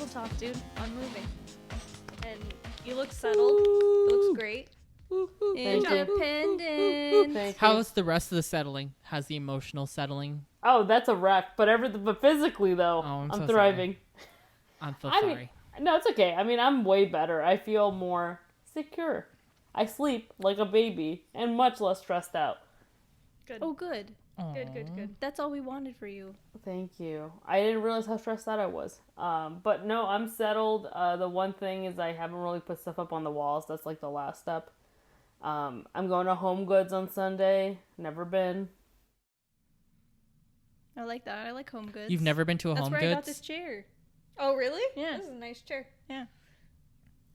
table talk, dude. Unmoving. And you look settled. Looks great. Independent. How's the rest of the settling? How's the emotional settling? Oh, that's a wreck. But physically though, I'm so thriving. I'm so sorry. No, it's okay. I mean, I'm way better. I feel more secure. I sleep like a baby and much less stressed out. Good. Oh, good. Good, good, good. That's all we wanted for you. Thank you. I didn't realize how stressed out I was. But no, I'm settled. The one thing is I haven't really put stuff up on the walls. That's like the last step. I'm going to Home Goods on Sunday. Never been. I like that. I like Home Goods. You've never been to a That's Home where Goods? I got this chair. Oh, really? Yeah. This is a nice chair. Yeah.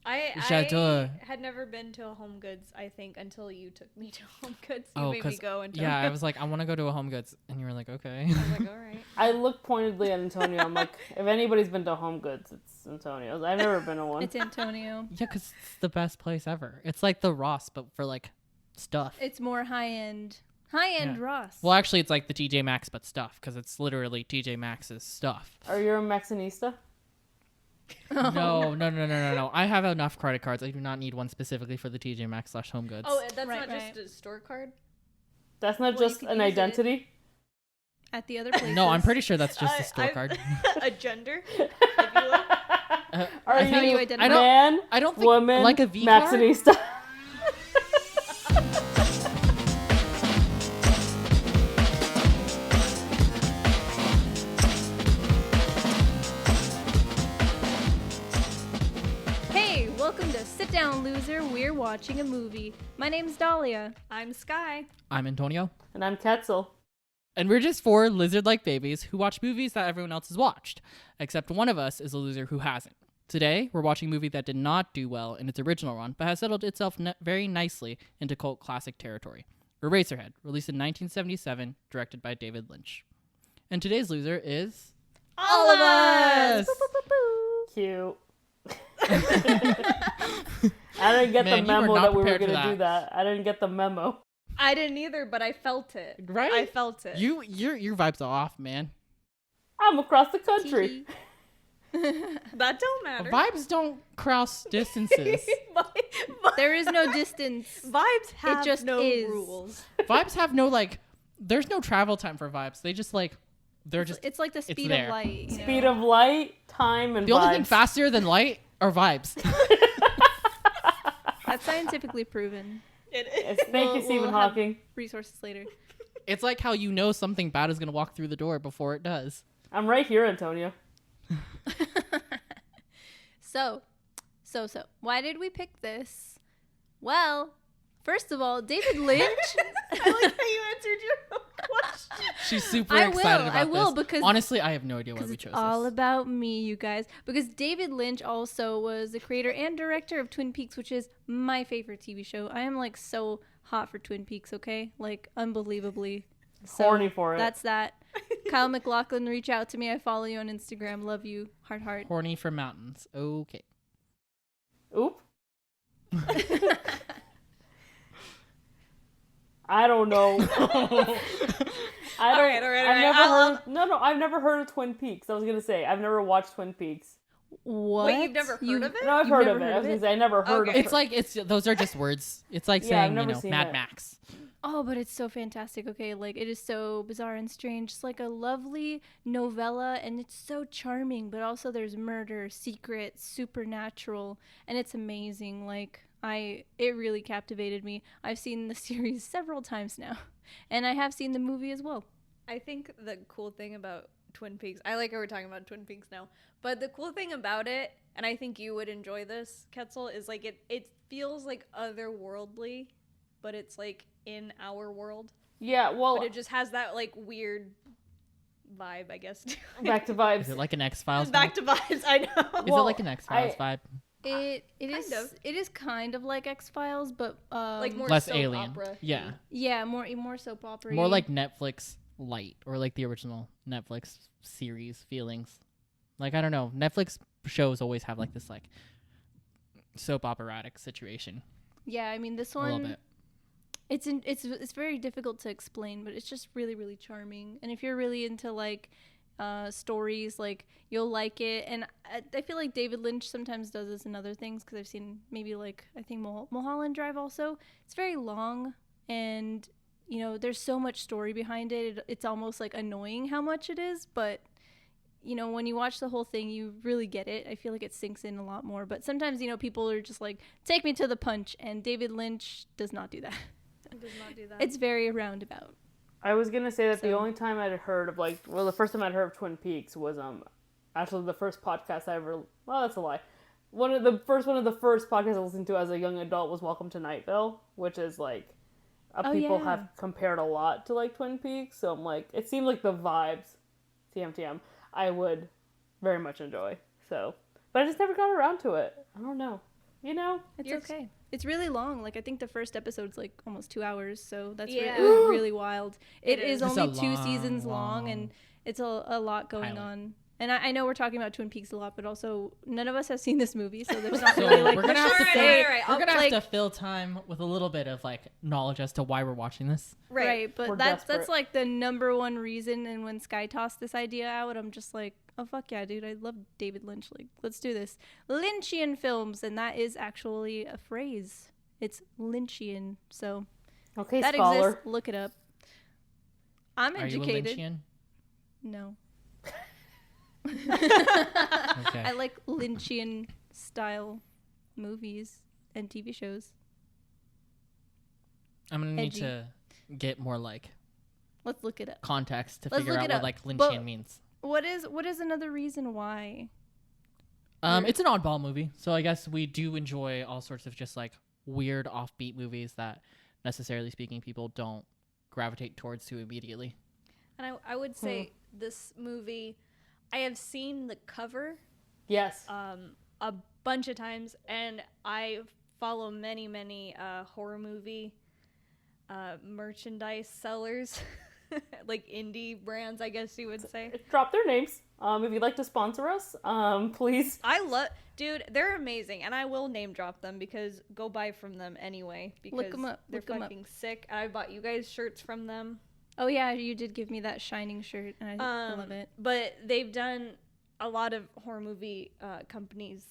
I J'adore. had never been to a Home Goods, I think, until you took me to Home Goods. You Oh, made me go and yeah, I was like, I want to go to a Home Goods, and you were like, okay. I was like, all right. I look pointedly at Antonio. I'm like, if anybody's been to Home Goods, it's Antonio's. I've never been to one. It's Antonio. Yeah, because it's the best place ever. It's like the Ross, but for like stuff. It's more high-end. High-end Yeah. Ross. Well, actually, it's like the TJ Maxx, but stuff, because it's literally TJ Maxx's stuff. Are you a Maxxinista? No. I have enough credit cards. I do not need one specifically for the TJ Maxx / Home Goods. Oh, that's Right, not just a store card? That's not Well, you just could an use it. identity? At the other places. No, I'm pretty sure that's just a store card. A gender, if you will. Are I How think- you you identify? man, I don't think woman, like a V card? Maxxinista? Hey, welcome to Sit Down Loser. We're watching a movie. My name's Dalia. I'm Sky. I'm Antonio. And I'm Ketzel. And we're just four lizard-like babies who watch movies that everyone else has watched. Except one of us is a loser who hasn't. Today, we're watching a movie that did not do well in its original run, but has settled itself very nicely into cult classic territory. Eraserhead, released in 1977, directed by David Lynch. And today's loser is... All of us! Cute. I didn't get Man, the you were memo not that we were prepared for going to do that. that. I didn't get the memo. I didn't either, but I felt it. Right? I felt it. Your vibes are off, man. I'm across the country. That don't matter. Vibes don't cross distances. There is no distance. Vibes have just no is. rules. Vibes have no, like... There's no travel time for vibes. They just, like... They're just... It's like the speed there. of light. You Speed know? of light, time, and The only thing vibes. faster than light are vibes. That's scientifically proven. It is. Yes, thank you, Stephen we'll have Hawking. Resources later. It's like how you know something bad is going to walk through the door before it does. I'm right here, Antonio. So, why did we pick this? Well, first of all, David Lynch. I like how you answered your own question. She's super I excited will, about I will, this. because- Honestly, I have no idea why we It's chose all this. about me, you guys. Because David Lynch also was the creator and director of Twin Peaks, which is my favorite TV show. I am like so hot for Twin Peaks, okay? Like unbelievably. So Horny for it. That's that. Kyle MacLachlan, reach out to me. I follow you on Instagram. Love you. Heart, heart. Horny for mountains. Okay. Oop. I don't know. All right. I've never heard of Twin Peaks. I was gonna say I've never watched Twin Peaks. What? Wait, you've never heard of it? No, I've You've heard never of it. heard I was of gonna it? say I never heard Okay. of It's it. like, those are just words. It's like Yeah, I've saying, never seen Mad it. Max. Oh, but it's so fantastic. Okay, like it is so bizarre and strange. It's like a lovely novella, and it's so charming. But also, there's murder, secret, supernatural, and it's amazing. Like it really captivated me. I've seen the series several times now, and I have seen the movie as well. I think the cool thing about Twin Peaks, I like how we're talking about Twin Peaks now, but the cool thing about it, and I think you would enjoy this, Ketzel, is like it feels like otherworldly, but it's like in our world. Yeah, well, But it just has that like weird vibe, I guess. back to vibes. Is it like an X-Files Back vibe? to vibes, I know. Is it Well, like an X-Files vibe? It kind of. is kind of like X-Files, but Like more Less soap alien. opera. Yeah. yeah, more soap opera. More like Netflix light, or like the original Netflix series feelings. Like, I don't know. Netflix shows always have like this like soap operatic situation. Yeah, I mean this A little one. bit. It's very difficult to explain, but it's just really, really charming. And if you're really into like stories. Like, you'll like it. And I feel like David Lynch sometimes does this in other things, because I've seen maybe, like, I think Mulholland Drive also. It's very long, and, you know, there's so much story behind it. It's almost, like, annoying how much it is, but, you know, when you watch the whole thing, you really get it. I feel like it sinks in a lot more. But sometimes, you know, people are just like, take me to the punch, and David Lynch does not do that. It does not do that. It's very roundabout. I was gonna say that the only time I'd heard of the first time I'd heard of Twin Peaks was actually the first podcast I ever. Well, that's a lie. One of the first podcasts I listened to as a young adult was Welcome to Night Vale, which is like people have compared a lot to like Twin Peaks. So I'm like, it seemed like the vibes, TM, I would very much enjoy. So, but I just never got around to it. I don't know. You know, It's okay. It's really long. Like, I think the first episode's like almost 2 hours, so that's Yeah. really wild. It is It's only a 2 seasons long long, and it's a lot going pilot. on. And I know we're talking about Twin Peaks a lot, but also none of us have seen this movie, so there's not So really like we're gonna have to Alright, fill, alright, we're gonna like- have to fill time with a little bit of like knowledge as to why we're watching this. right. But We're that's desperate. like the number one reason. And when Sky tossed this idea out, I'm just like, oh fuck yeah, dude! I love David Lynch. Like, let's do this. Lynchian films, and that is actually a phrase. It's Lynchian. So okay, that scholar. exists. Look it up. I'm Are you a educated. Lynchian? No. Okay. I like Lynchian style movies and TV shows. I'm gonna need Edgy. to get more like Let's look it up. context to Let's figure look out it what up. like Lynchian But- means. What is another reason why? It's an oddball movie, so I guess we do enjoy all sorts of just like weird offbeat movies that, necessarily speaking, people don't gravitate towards too immediately. And I would say this movie, I have seen the cover Yes. a bunch of times, and I follow many horror movie merchandise sellers, like indie brands, I guess you would say. Drop their names. If you'd like to sponsor us, please. Dude, they're amazing, and I will name drop them because go buy from them anyway because Look 'em up, they're look 'em up. fucking sick. I bought you guys shirts from them. Oh yeah, you did give me that shining shirt, and I love it. But they've done a lot of horror movie companies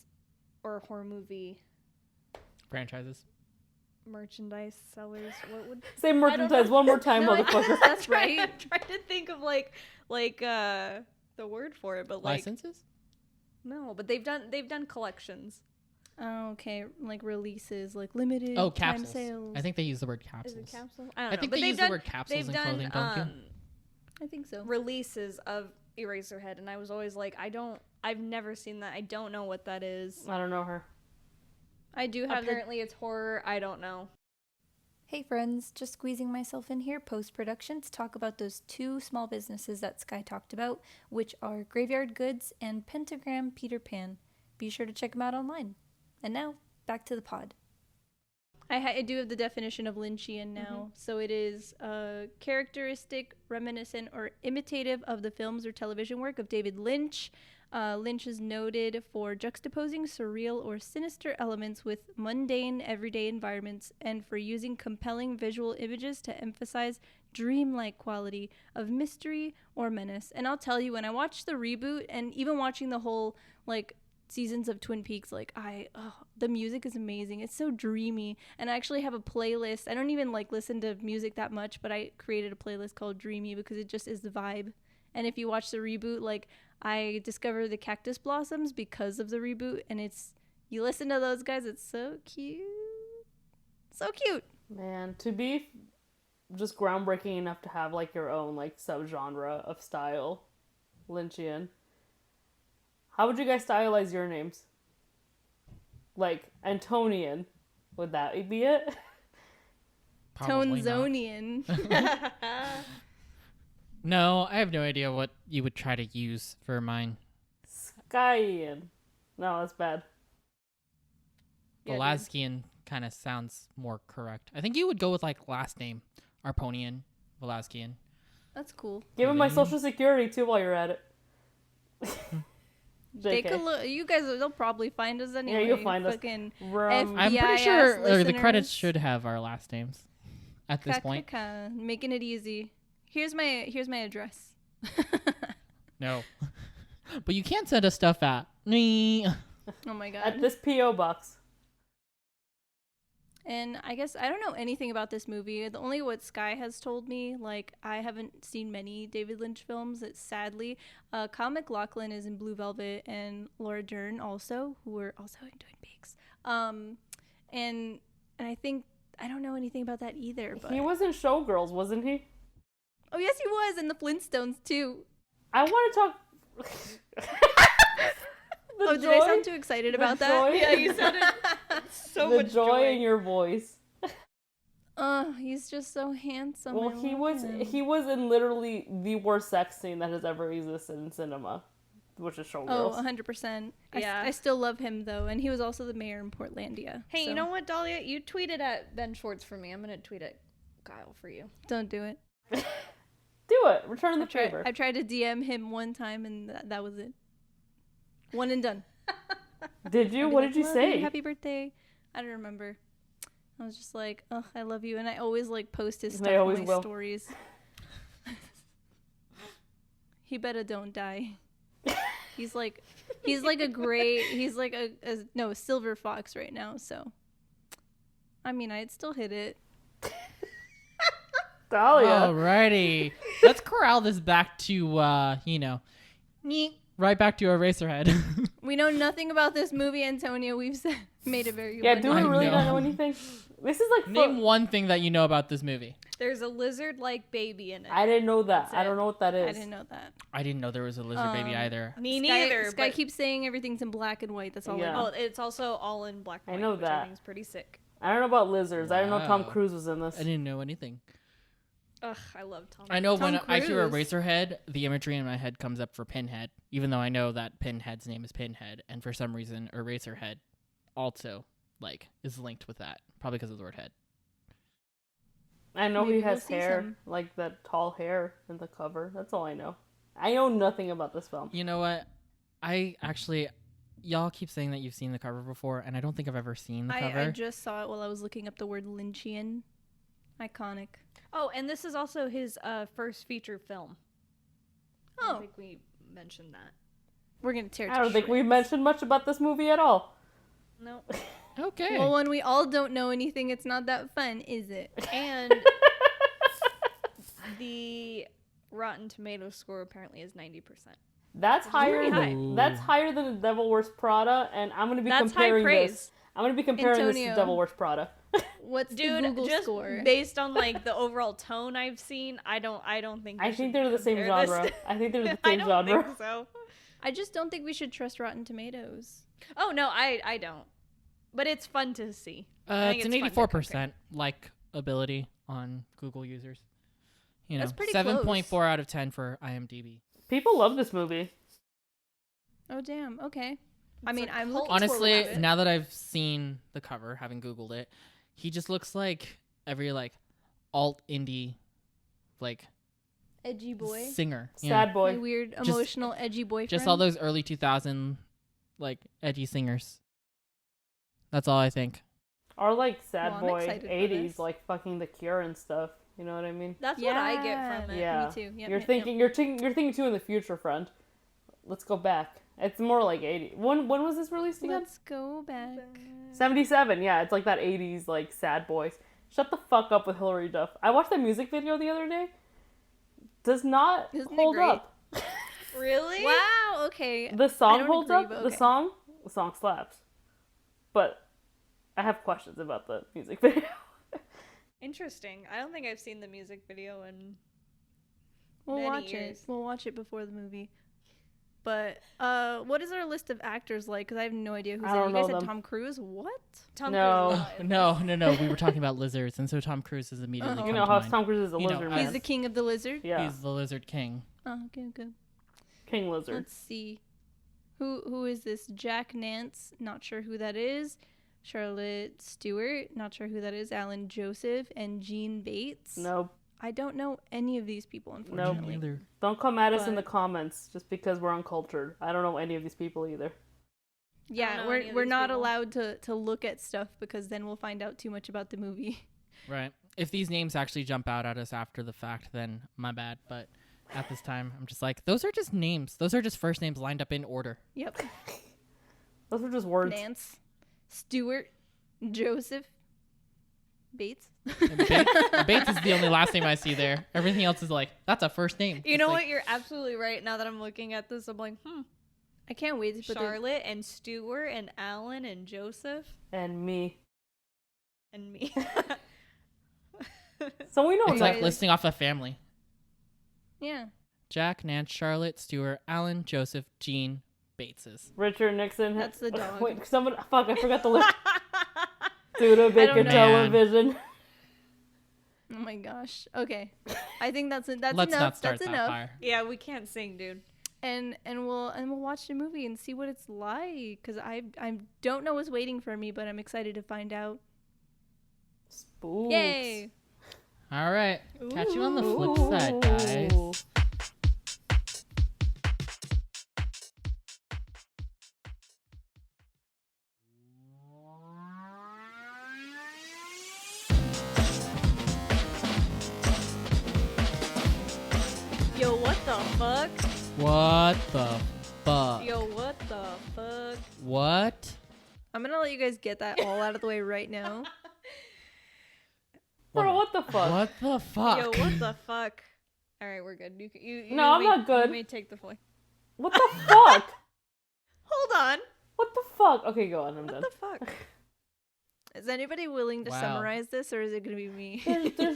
or horror movie Franchises. merchandise sellers. What would Say merchandise one more time, motherfucker. That's right. I'm trying to think of like the word for it, but like Licenses? no, but they've done collections. Oh, okay, like releases, like limited Oh, time capsules. sales. I think they use the word Is capsules. it capsule? I don't I know. think But they they've use done, the word capsules they've in done clothing, don't you? I think so. releases of Eraserhead, and I was always like, I've never seen that. I don't know what that is. I don't know her. I do have Apparently it's horror. I don't know. Hey friends, just squeezing myself in here post-production to talk about those 2 small businesses that Sky talked about, which are Graveyard Goods and Pentagram Peter Pan. Be sure to check them out online. And now, back to the pod. I do have the definition of Lynchian now. So it is characteristic, reminiscent, or imitative of the films or television work of David Lynch. Lynch is noted for juxtaposing surreal or sinister elements with mundane, everyday environments, and for using compelling visual images to emphasize dreamlike quality of mystery or menace. And I'll tell you, when I watched the reboot, and even watching the whole, like, seasons of Twin Peaks, like, the music is amazing. It's so dreamy. And I actually have a playlist. I don't even like listen to music that much, but I created a playlist called Dreamy because it just is the vibe. And if you watch the reboot, like, I discovered the Cactus Blossoms because of the reboot, and you listen to those guys, it's so cute. So cute. Man, to be just groundbreaking enough to have like your own like subgenre of style, Lynchian. How would you guys stylize your names? Like Antonian, would that be it? Probably not. Tonzonian. No, I have no idea what you would try to use for mine. Skyian. No, that's bad. Velasquian kind of sounds more correct. I think you would go with like last name, Arponian, Velasquian. That's cool. Give him my Mhm. social security too while you're at it. Take a JK. look. You guys, they'll probably find us anyway. you'll find us. Fucking Rum. I'm pretty BIS sure the listeners. credits should have our last names at this point. Making it easy. Here's my address. No. But you can send us stuff at me. Oh my god. At this P.O. box. And I guess I don't know anything about this movie. The only what Sky has told me, like I haven't seen many David Lynch films. It's sadly, Kyle MacLachlan is in Blue Velvet and Laura Dern also, who were also in Twin Peaks. And I think I don't know anything about that either. But He was in Showgirls, wasn't he? oh yes, he was in the Flintstones too. I want to talk. Oh, did I sound too excited about that? joy- Yeah, you sounded so the much joy in your voice. He's just so handsome. Well, I he love was him. he was in literally the worst sex scene that has ever existed in cinema, which is Showgirls. Oh, 100%. Yeah. I still love him though, and he was also the mayor in Portlandia. Hey, so you know what, Dalia? You tweeted at Ben Schwartz for me. I'm gonna tweet at Kyle for you. Don't do it. Do it. Return the favor. I tried to DM him one time, and that was it. One and done. Did you? I'd be What like, did you "Love say? Happy birthday. I don't remember. I was just like, oh, I love you. And I always like post his They stuff on always my will. stories. He better don't die. He's like a gray, he's like a silver fox right now. So, I mean, I'd still hit it. Dalia. Alrighty. Let's corral this back to, right back to Eraserhead. We know nothing about this movie, Antonio. We've made it very Yeah, do we I really know. not know anything? This is like Name one thing that you know about this movie. There's a lizard-like baby in it. I didn't know that. That's I it. don't know what that is. I didn't know that. I didn't know there was a lizard baby either. Me Sky, neither. Sky but keeps saying everything's in black and white. That's all Yeah. I know. oh, it's also all in black and I white, know which that. I think is pretty sick. I don't know about lizards. I didn't know Tom Wow. Cruise was in this. I didn't know anything. Ugh, I love Tom. I know Tom when I hear Cruise. Eraserhead, the imagery in my head comes up for Pinhead, even though I know that Pinhead's name is Pinhead, and for some reason Eraserhead also is linked with that, probably because of the word head. I know Maybe he has we'll see hair, some. like that tall hair in the cover. That's all I know. I know nothing about this film. You know what? Y'all keep saying that you've seen the cover before, and I don't think I've ever seen the cover. I just saw it while I was looking up the word Lynchian. Iconic. Oh, and this is also his first feature film. I don't Oh, think we mentioned that. we're gonna tear it. I don't to think we shreds. mentioned much about this movie at all. No. Okay. Well, when we all don't know anything, it's not that fun, is it? And the Rotten Tomato score apparently is 90%. That's higher. pretty high. Ooh. That's higher than The Devil Wears Prada, and I'm gonna be That's high comparing praise. this. I'm gonna be comparing this Antonio. to Devil Wears Prada. What's Dude, the Google just score? based on the overall tone I've seen, I don't think. I we think should they're the same compare this. genre. I think they're the I same don't genre. think so. I just don't think we should trust Rotten Tomatoes. Oh no, I don't. But it's fun to see. I think it's an it's fun to 84% ability on Google users. You know, That's pretty 7.4 close. out of 10 for IMDb. People love this movie. Oh damn. Okay. I It's mean, a I'm cult looking Honestly, forward to it. now that I've seen the cover, having Googled it, he just looks like every alt indie edgy boy, singer. you Sad know? boy. my weird Just- emotional edgy boyfriend. Just all those early 2000 edgy singers. That's all I think. Or sad Well, I'm boy excited for 80s, this. like fucking The Cure and stuff. You know what I mean? That's what I get from it. Yeah. Me too. Yep, You're yep, thinking you're thinking too in the future, friend. Let's go back. It's more like 80. When was this released yep. again? Let's go back. 77. Yeah, it's like that 80s sad boys. Shut the fuck up with Hilary Duff. I watched that music video the other day. Does not Isn't it hold great? up. Really? Wow. Okay. The song don't holds agree, up. but The okay. song slaps. But I have questions about the music video. Interesting. I don't think I've seen the music video in We'll many watch years. it. We'll watch it before the movie. But what is our list of actors like? Because I have no idea who's I in it. don't You guys know said them. Tom Cruise. What? Tom No. Cruise. is not in No. We were talking about lizards, and so Tom Cruise is immediately Uh-huh. come You know to how mind. Tom Cruise is a You know, lizard I- He's man. the king of the lizard. Yeah, He's the lizard king. Oh, okay, good. King Lizard. Let's see. Who is this? Jack Nance. Not sure who that is. Charlotte Stewart. Not sure who that is. Alan Joseph and Jean Bates. Nope. I don't know any of these people, Nope. unfortunately. Neither. Don't come at us in But- the comments just because we're uncultured. I don't know any of these people either. Yeah, know any of we're these not people. allowed to look at stuff because then we'll find out too much about the movie. Right. If these names actually jump out at us after the fact, then my bad. But at this time. I'm just like, those are just names. Those are just first names lined up in order. Yep. Those are just words. Nance, Stuart, Joseph, Bates. Bates is the only last name I see there. Everything else is like, that's a first name. You know what? You're absolutely right. Now that I'm looking at this, I'm like, I can't wait to put Charlotte and Stuart and Alan and Joseph And me. and me. So we know It's like listing off a family. Yeah. Jack, Nance, Charlotte, Stuart, Alan, Joseph, Jean, Bateses. Richard Nixon. That's the dog. Wait, someone. Fuck, I forgot the list. Studebaker know. Television. Oh my gosh. Okay. I think that's Let's enough. not start That's that enough. fire. Yeah, we can't sing, dude. And we'll watch the movie and see what it's like, because I don't know what's waiting for me, but I'm excited to find out. Spooks. Yay! All right. Catch you on the flip side, guys. Ooh. Yo, what the fuck? What the fuck? Yo, what the fuck? What? I'm gonna let you guys get that all out of the way right now. Bro, what the fuck? What the fuck? Yo, what the fuck? All right, we're good. You No, I'm may- not good. You may take the point. What the fuck? Hold on. What the fuck? Okay, go on. I'm done. What the fuck? Is anybody willing to Wow. summarize this, or is it gonna be me? There's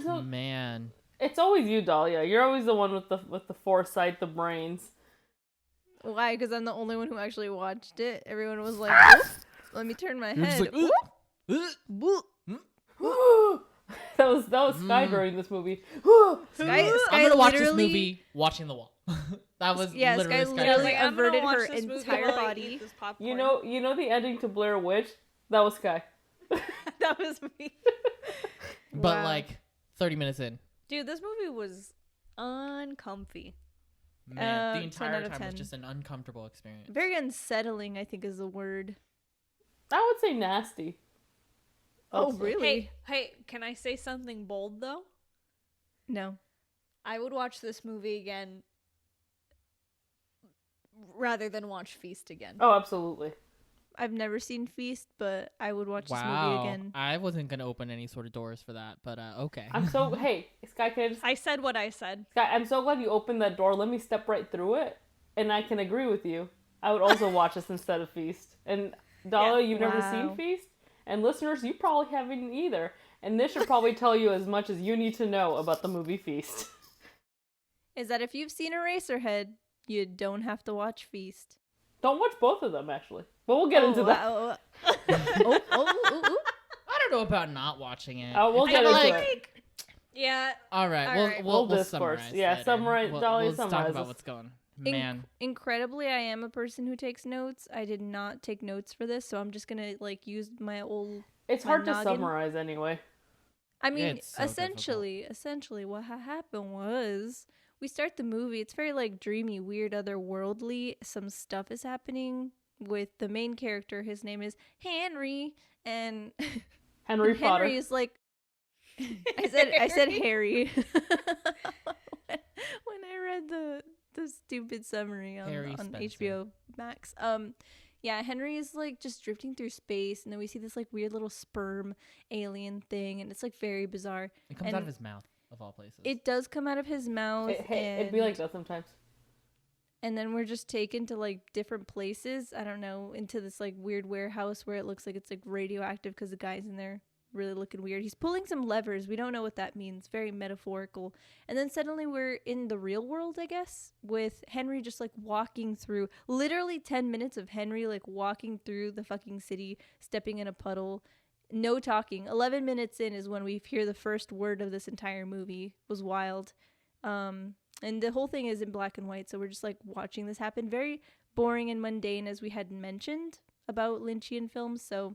no. Man. It's always you, Dalia. You're always the one with the foresight, the brains. Why? Because I'm the only one who actually watched it. Everyone was like, "Oop, let me turn my You're just head." like, Oop. that was Sky during this movie. Sky I'm gonna watch this literally- movie watching the wall. That was Yeah, literally Sky Sky. literally Like, I'm gonna averted watch her this movie entire while I body. eat this popcorn. You know the ending to Blair Witch? That was Sky. that was me. But Wow. like 30 minutes in, Dude, this movie was uncomfy. man, the 10 entire out of time was 10. just an uncomfortable experience. Very unsettling, I think, is the word. I would say nasty. Oh, Also. really? Hey, can I say something bold though? No. I would watch this movie again rather than watch Feast again. Oh, absolutely. I've never seen Feast, but I would watch this movie Wow, again. I wasn't gonna open any sort of doors for that, but okay. I'm so hey, Sky, can I just I said what I said. Sky, I'm so glad you opened that door. Let me step right through it, and I can agree with you. I would also watch this instead of Feast. And Dala, you've never Wow. seen Feast, and listeners, you probably haven't either. And this should probably tell you as much as you need to know about the movie Feast. Is that if you've seen Eraserhead, you don't have to watch Feast. Don't watch both of them, actually. But we'll get into that. Wow. I don't know about not watching it. We'll It's get kinda into like, it. Yeah. All right, All we'll right. we'll We'll discourse. summarize. Yeah, later. summarize- Dahlia Let's talk summarizes. about what's going. In- Man, Incredibly, I am a person who takes notes. I did not take notes for this, so I'm just gonna use my old. It's my hard to noggin. summarize anyway. I mean, It's so essentially, what happened was we start the movie. It's very like dreamy, weird, otherworldly. Some stuff is happening with the main character. His name is Henry, and Henry Potter. Henry is like. I said Harry when I read the stupid summary on Harry Spencer. HBO Max. Yeah, Henry is like just drifting through space, and then we see this like weird little sperm alien thing, and it's like very bizarre. it comes and out of his mouth of all places. It does come out of his mouth, It'd be like that sometimes. and then we're just taken to like different places. I don't know, into this like weird warehouse where it looks like it's like radioactive because the guy's in there really looking weird. He's pulling some levers. We don't know what that means. Very metaphorical. And then suddenly we're in the real world, I guess, with Henry just like walking through literally 10 minutes of Henry like walking through the fucking city, stepping in a puddle, no talking. 11 minutes in is when we hear the first word of this entire movie. It was wild. And the whole thing is in black and white, so we're just like watching this happen. Very boring and mundane, as we had mentioned about Lynchian films. So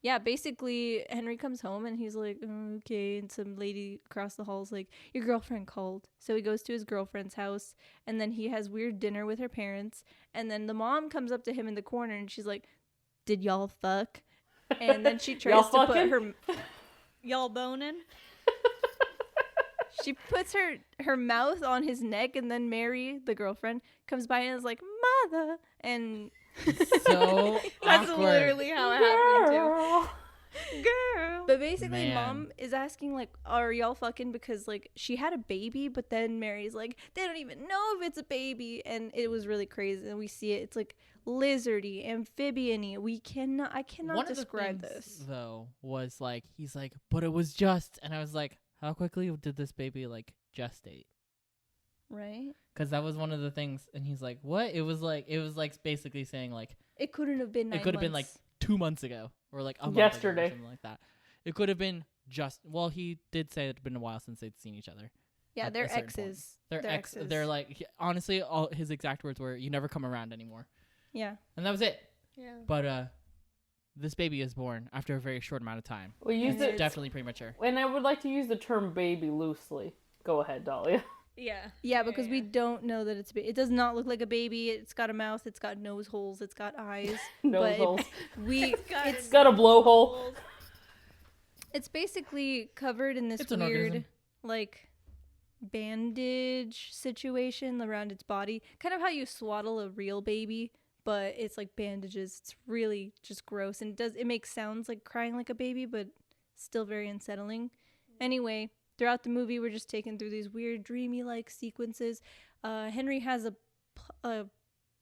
yeah, basically Henry comes home and he's like, okay, and some lady across the hall is like, your girlfriend called. So he goes to his girlfriend's house, and then he has weird dinner with her parents, and then the mom comes up to him in the corner and she's like, did y'all fuck? And then she tries to put fucking? her Y'all boning? She puts her mouth on his neck, and then Mary, the girlfriend, comes by and is like, "Mother," and So That's awkward. literally how it happened too. girl. But basically, Man. Mom is asking like, "Are y'all fucking?" Because like she had a baby, but then Mary's like, "They don't even know if it's a baby," and it was really crazy. And we see it. It's like lizardy, amphibian-y. I cannot One of the describe things, this. though, was like, he's like, but it was just, and I was like, how quickly did this baby like gestate? Right? Because that was one of the things, and he's like, what? It was like basically saying like It couldn't have been 9 it could have been like months. 2 months ago or like a month Yesterday. ago or something like that. It could have been just. Well, he did say it'd been a while since they'd seen each other. Yeah, at they're a certain point. exes. They're exes. They're like honestly, all his exact words were, "You never come around anymore," Yeah. and that was it. Yeah. But this baby is born after a very short amount of time. We use It's it, definitely premature. and I would like to use the term baby loosely. Go ahead, Dalia. Yeah. Yeah, because we don't know that it's it does not look like a baby. It's got a mouth. It's got nose holes. It's got eyes. Nose but holes. It's got a blowhole. It's basically covered in this It's an weird organism. like bandage situation around its body. Kind of how you swaddle a real baby, but it's like bandages. It's really just gross, and it makes sounds like crying like a baby, but still very unsettling. Anyway, throughout the movie, we're just taken through these weird dreamy like sequences. Henry has a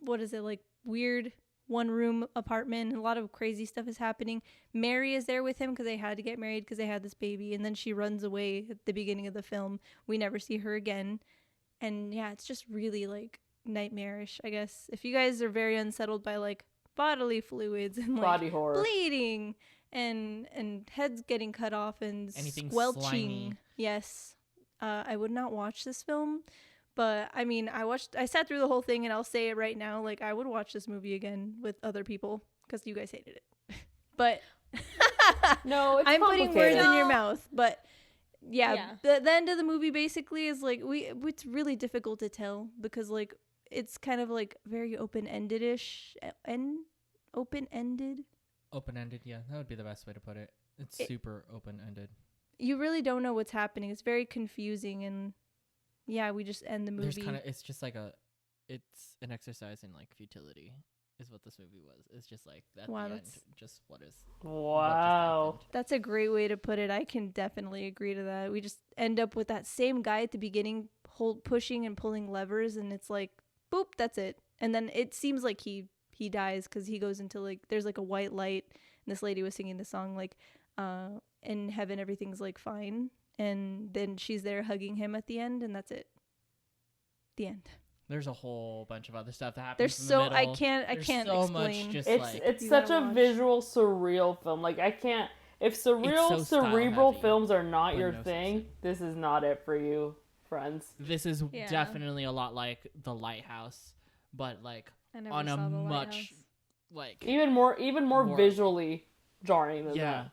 what is it, like weird 1-room apartment, and a lot of crazy stuff is happening. Mary is there with him because they had to get married because they had this baby, and then she runs away at the beginning of the film. We never see her again, and yeah, it's just really like nightmarish, I guess. If you guys are very unsettled by like bodily fluids and like Body horror. bleeding and heads getting cut off and Anything squelching, slimy. yes, I would not watch this film. But I mean, I sat through the whole thing, and I'll say it right now, like I would watch this movie again with other people because you guys hated it. But No, it's I'm putting words complicated. in your mouth. But yeah, Yeah. the end of the movie basically is like it's really difficult to tell because like it's kind of like very open-ended-ish and open-ended. Open-ended, yeah, that would be the best way to put it. It's super open-ended. You really don't know what's happening. It's very confusing, and yeah, we just end the movie. There's kind of, it's just like it's an exercise in like futility, is what this movie was. It's just like at Wow, the end, that's- just what is. Wow. That's a great way to put it. I can definitely agree to that. We just end up with that same guy at the beginning, pushing and pulling levers, and it's like, boop, that's it. And then it seems like he dies because he goes into like, there's like a white light, and this lady was singing the song like, in heaven everything's like fine, and then she's there hugging him at the end, and that's it. The end. There's a whole bunch of other stuff that happens. There's in so the middle. I can't There's explain. so much just It's like it's You such gotta a watch. visual surreal film. Like I can't. If surreal so style cerebral heavy, films are not but your no thing, substance. this is not it for you, friends. this is Yeah. definitely a lot like The Lighthouse, but like I never on a saw The much Lighthouse. like Even more More- visually jarring than yeah. that.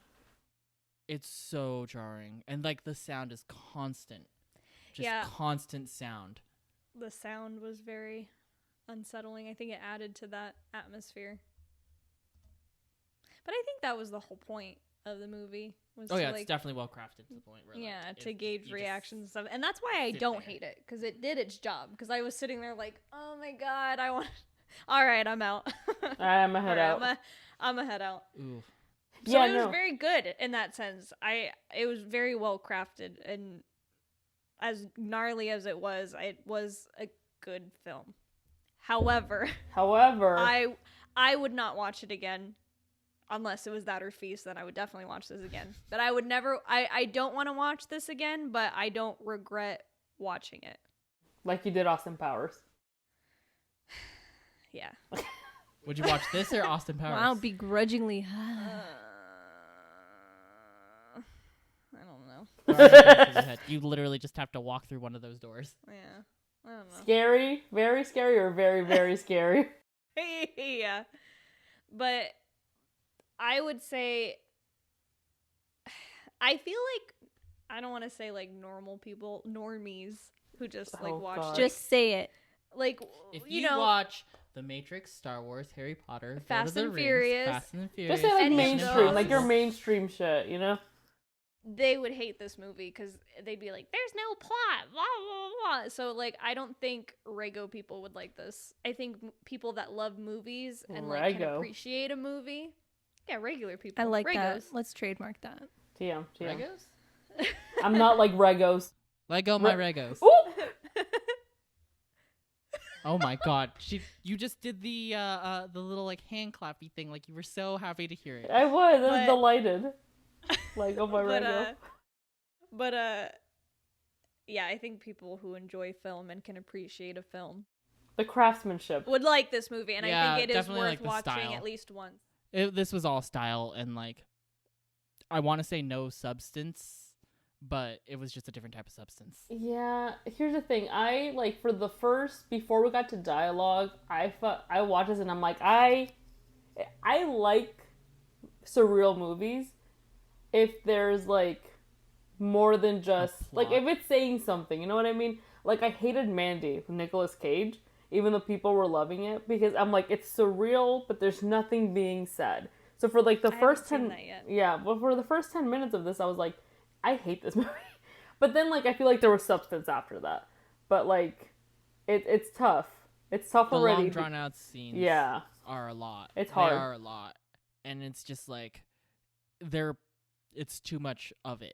It's so jarring, and like the sound is constant, just Yeah. constant sound. The sound was very unsettling. I think it added to that atmosphere. But I think that was the whole point of the movie. Was Oh to, yeah, like, it's definitely well crafted to the point where yeah, like, to if you gauge just- reactions and stuff. And that's why I sit don't there. hate it, because it did its job. Because I was sitting there like, oh my god, I want. All right, I'm out. I'm a head out. I'm a head out. Ooh. So Yeah, it was no. very good in that sense. It was very well crafted, and as gnarly as it was a good film. However, However, I would not watch it again unless it was that or Feast. Then I would definitely watch this again. But I would never. I don't want to watch this again, but I don't regret watching it. like you did Austin Powers. Yeah. Would you watch this or Austin Powers? Wow, begrudgingly. I don't know. Sorry, I through your head. You literally just have to walk through one of those doors. Yeah. I don't know. Scary, very scary, or very, very scary. Yeah. But I would say I feel like I don't want to say like normal people, normies who just like Oh, watch God. Just say it. like If you you know watch The Matrix, Star Wars, Harry Potter, Lord Fast of the and Rings, Furious, Fast and Furious, Just say like Any of mainstream, like your those. mainstream shit, you know? they would hate this movie because they'd be like, there's no plot, blah, blah, blah. So, like, I don't think rego people would like this. I think people that love movies and, like, can appreciate a movie. Yeah, regular people. I like Regos. that. Let's trademark that. TM. Regos? I'm not like Regos. Lego my Regos. Ooh! Oh my god. You just did the little like hand clappy thing, like you were so happy to hear it. I was delighted. Like, oh my Rego. Yeah, I think people who enjoy film and can appreciate a film The craftsmanship. would like this movie, and Yeah, I think it is definitely worth like the watching style. at least once. This was all style and like, I want to say no substance, but it was just a different type of substance. Yeah, here's the thing. I like for the first before we got to dialogue, I watched this and I'm like, I like surreal movies if there's like more than just like if it's saying something, you know what I mean? Like I hated Mandy with Nicolas Cage, even though people were loving it, because I'm like, it's surreal, but there's nothing being said. So for like the first 10 yeah, but for the first 10 minutes of this, I was like, I hate this movie. But then like I feel like there was substance after that. But like it's tough. It's tough the already. Long drawn out scenes are a lot. It's hard. They are a lot. And it's just like it's too much of it.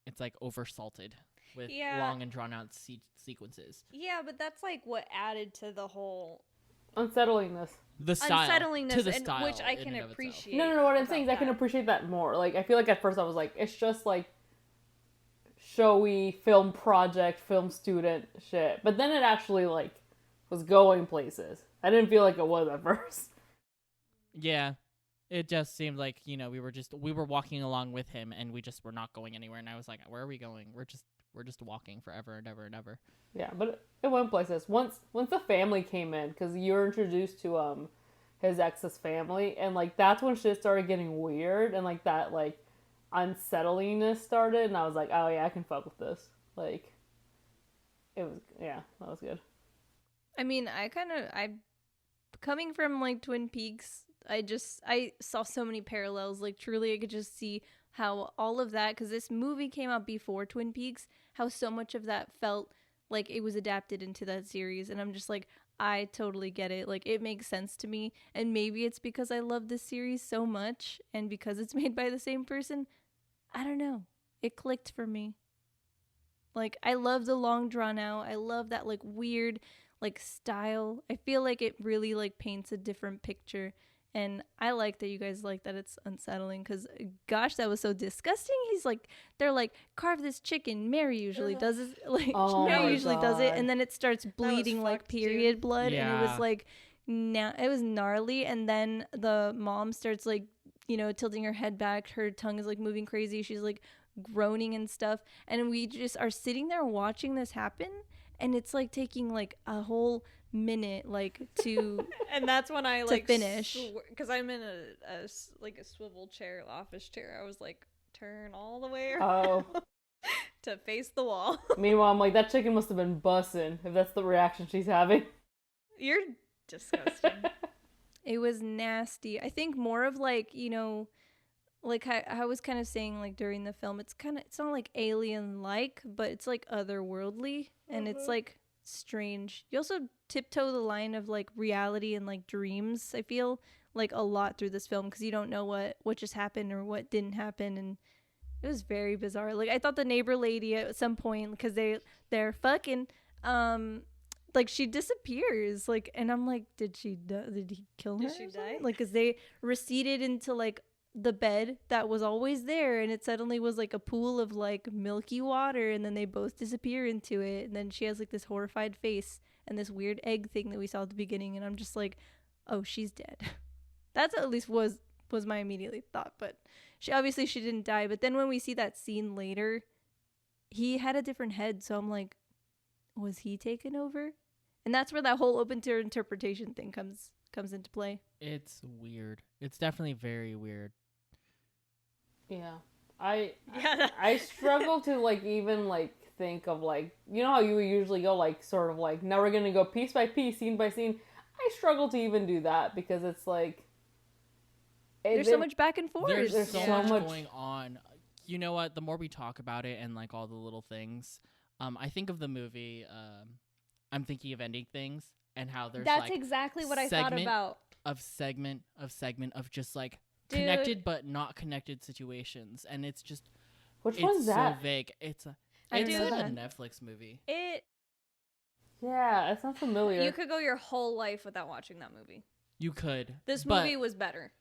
It's like oversalted with long and drawn out sequences. Yeah, but that's like what added to the whole unsettlingness. The style. Unsettlingness, to the style which I can appreciate. No, what I'm saying is I can appreciate that more. Like, I feel like at first I was like, it's just like showy film project, film student shit. But then it actually like was going places. I didn't feel like it was at first. Yeah. It just seemed like, we were walking along with him and we just were not going anywhere. And I was like, where are we going? We're just walking forever and ever and ever. Yeah, but it went places. Once the family came in, because you're introduced to his ex's family, and like that's when shit started getting weird, and like that like unsettlingness started, and I was like, oh yeah, I can fuck with this. Like, it was that was good. I mean, I coming from like Twin Peaks, I saw so many parallels. Like truly, I could just see how all of that, because this movie came out before Twin Peaks, how so much of that felt like it was adapted into that series. And I'm just like, I totally get it. Like, it makes sense to me. And maybe it's because I love this series so much and because it's made by the same person. I don't know. It clicked for me. Like, I love the long drawn out. I love that like weird like style. I feel like it really like paints a different picture. And I like that you guys like that it's unsettling, because gosh, that was so disgusting. They're like, carve this chicken. Mary usually does it. Like, Mary usually does it, and then it starts bleeding like period blood, and it was like, it was gnarly. And then the mom starts like, tilting her head back. Her tongue is like moving crazy. She's like groaning and stuff. And we just are sitting there watching this happen, and it's like taking like a whole minute like to and that's when I like finish, because I'm in a swivel chair, office chair. I was like, turn all the way around to face the wall. Meanwhile, I'm like, that chicken must have been bussin' if that's the reaction she's having. You're disgusting. It was nasty. I think more of like, like I was kind of saying like during the film, it's not like alien like, but it's like otherworldly, and it's like strange. You also tiptoe the line of like reality and like dreams, I feel like, a lot through this film, because you don't know what just happened or what didn't happen, and it was very bizarre. Like, I thought the neighbor lady at some point, because they're fucking like she disappears, like, and I'm like, did he kill her? Did she die? Like, because they receded into like the bed that was always there, and it suddenly was like a pool of like milky water, and then they both disappear into it, and then she has like this horrified face and this weird egg thing that we saw at the beginning, and I'm just like, oh, she's dead. That's at least was my immediate thought. But she didn't die. But then when we see that scene later, he had a different head, so I'm like, was he taken over? And that's where that whole open to interpretation thing comes into play. It's weird. It's definitely very weird. Yeah. I struggle to like even like think of like, how you usually go like sort of like, now we're gonna go piece by piece, scene by scene. I struggle to even do that, because it's like there's so much back and forth. There's so much going on. You know what? The more we talk about it and like all the little things, I think of the movie. I'm thinking of ending things and how there's That's like exactly what I thought about. segment of just like Dude. connected but not connected situations, and it's just Which it's one's that? so vague. It's a I it's don't know a that. Netflix movie. Yeah, it's not familiar. You could go your whole life without watching that movie. You could. This but movie was better.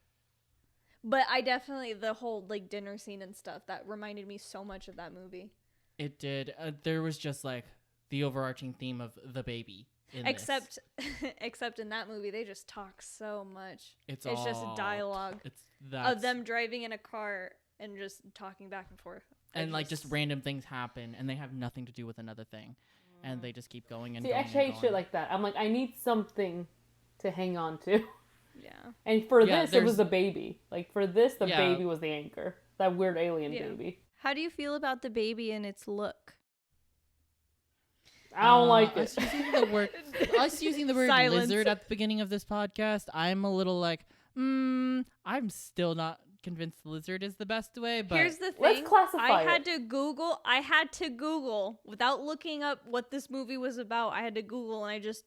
But I definitely, the whole like dinner scene and stuff, that reminded me so much of that movie. It did. There was just like the overarching theme of the baby. Except in that movie, they just talk so much. It's just dialogue of them driving in a car and just talking back and forth. And like just random things happen, and they have nothing to do with another thing, and they just keep going and See, going. I hate shit like that. I'm like, I need something to hang on to. Yeah. And for this, it was the baby. Like for this, the baby was the anchor. That weird alien baby. How do you feel about the baby and its look? I don't like it. Us using the word Silence. lizard at the beginning of this podcast, I'm a little like, I'm still not convinced the lizard is the best way. But here's the thing. Let's classify I had to Google without looking up what this movie was about. I had to Google, and I just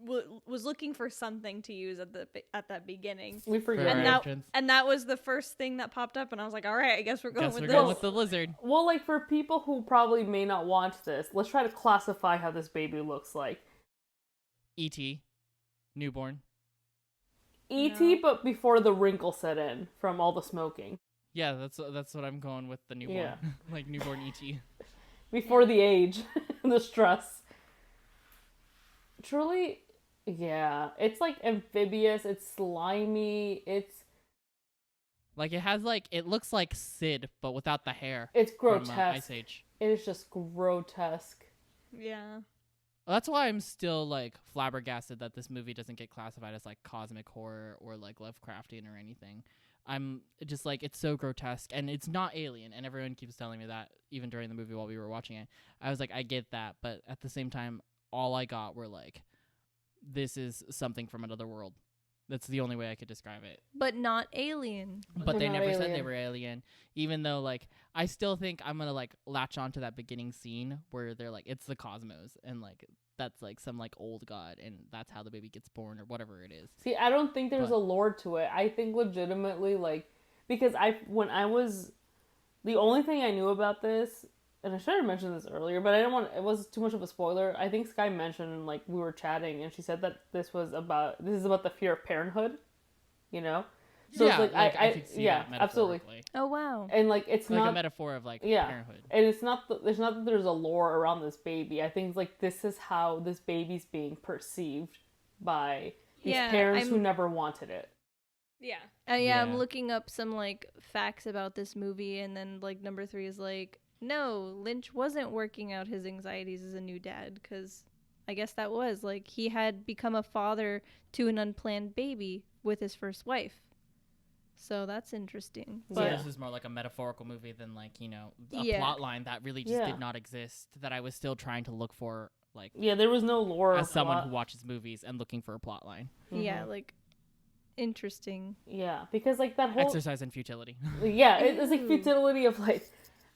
was looking for something to use at that beginning. We forget. And that was the first thing that popped up, and I was like, all right, I guess we're going with going with the lizard. Well, like for people who probably may not watch this, let's try to classify how this baby looks like. E.T. Newborn. E.T., but before the wrinkle set in from all the smoking. Yeah, that's what I'm going with, the newborn. Yeah. Like newborn E.T. Before the age, the stress. Truly, yeah. It's like amphibious, it's slimy, it's... Like it looks like Sid, but without the hair. It's from, grotesque. Ice Age. It is just grotesque. Yeah. That's why I'm still like flabbergasted that this movie doesn't get classified as like cosmic horror or like Lovecraftian or anything. I'm just like, it's so grotesque, and it's not alien, and everyone keeps telling me that even during the movie while we were watching it. I was like, I get that, but at the same time, all I got were like, this is something from another world. That's the only way I could describe it. But not alien. But they They're never not said they alien. were alien, even though like I still think I'm gonna like latch onto that beginning scene where they're like, it's the cosmos, and like that's like some like old god, and that's how the baby gets born or whatever it is. See, I don't think there's a lore to it. I think legitimately, like, because the only thing I knew about this, and I should have mentioned this earlier, but I didn't want, it was too much of a spoiler. I think Sky mentioned, like, we were chatting, and she said that this is about the fear of parenthood, you know? So yeah, it's like, I could see that absolutely. metaphorically. Oh, wow. And, like, it's Like not... a metaphor of, like, yeah. parenthood. And it's not that there's a lore around this baby. I think, like, this is how this baby's being perceived by these parents who never wanted it. Yeah. Yeah, I'm looking up some, like, facts about this movie, and then, like, number 3 is, like, no, Lynch wasn't working out his anxieties as a new dad, because I guess that was, like, he had become a father to an unplanned baby with his first wife. So that's interesting. So But this is more like a metaphorical movie than like, you know, a plot line that really just did not exist, that I was still trying to look for, like... Yeah, there was no lore. As someone who watches movies and looking for a plot line. Yeah, like, interesting. Yeah, because, like, that whole... Exercise in futility. Yeah, it's like futility of, like...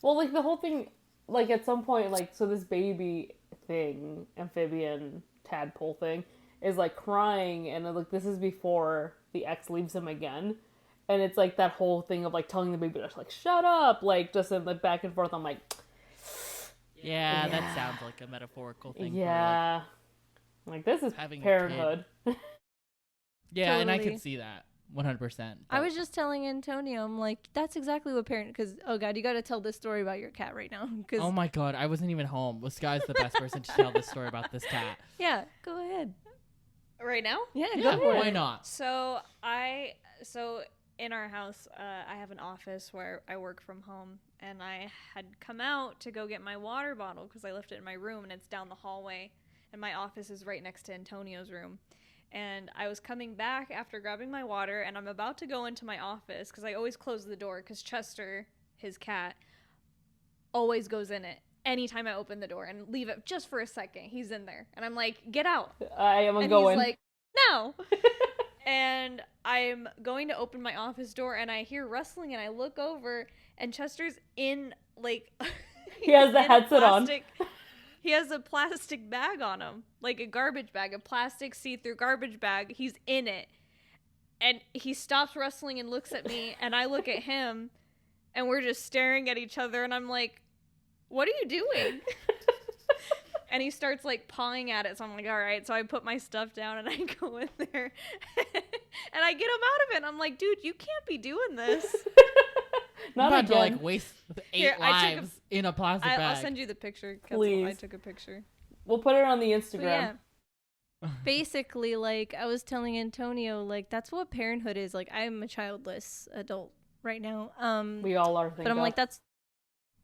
Well, like, the whole thing, like, at some point, like, so this baby thing, amphibian tadpole thing, is, like, crying, and, like, this is before the ex leaves him again. And it's, like, that whole thing of, like, telling the baby to, like, shut up! Like, just in, like, back and forth, I'm like... Yeah, that sounds like a metaphorical thing. Yeah. Like, this is having parenthood. Yeah, and I Totally. could see that. 100%. I was just telling Antonio, I'm like, that's exactly what parent, because, oh God, you got to tell this story about your cat right now. Cause, Oh my god, I wasn't even home. Well, Sky's the best person to tell this story about this cat. yeah, go ahead. Right now? Yeah, Yeah, go for why it. not? So in our house, I have an office where I work from home, and I had come out to go get my water bottle because I left it in my room, and it's down the hallway, and my office is right next to Antonio's room. And I was coming back after grabbing my water, and I'm about to go into my office because I always close the door because Chester, his cat, always goes in it anytime I open the door and leave it just for a second. He's in there, and I'm like, get out. I am And going. he's like, no. And I'm going to open my office door and I hear rustling and I look over and Chester's in like He has the headset on. He has a plastic bag on him, like a garbage bag, a plastic see-through garbage bag. He's in it. And he stops rustling and looks at me and I look at him and we're just staring at each other and I'm like, "What are you doing?" And he starts like pawing at it. So I'm like, all right. So I put my stuff down and I go in there and I get him out of it. And I'm like, dude, you can't be doing this. Not about again. to like waste 8 lives in a plastic bag. I'll send you the picture. Please. I took a picture. We'll put it on the But Instagram. yeah. Basically, like I was telling Antonio, like that's what parenthood is. Like I'm a childless adult right now. We all are. But I'm like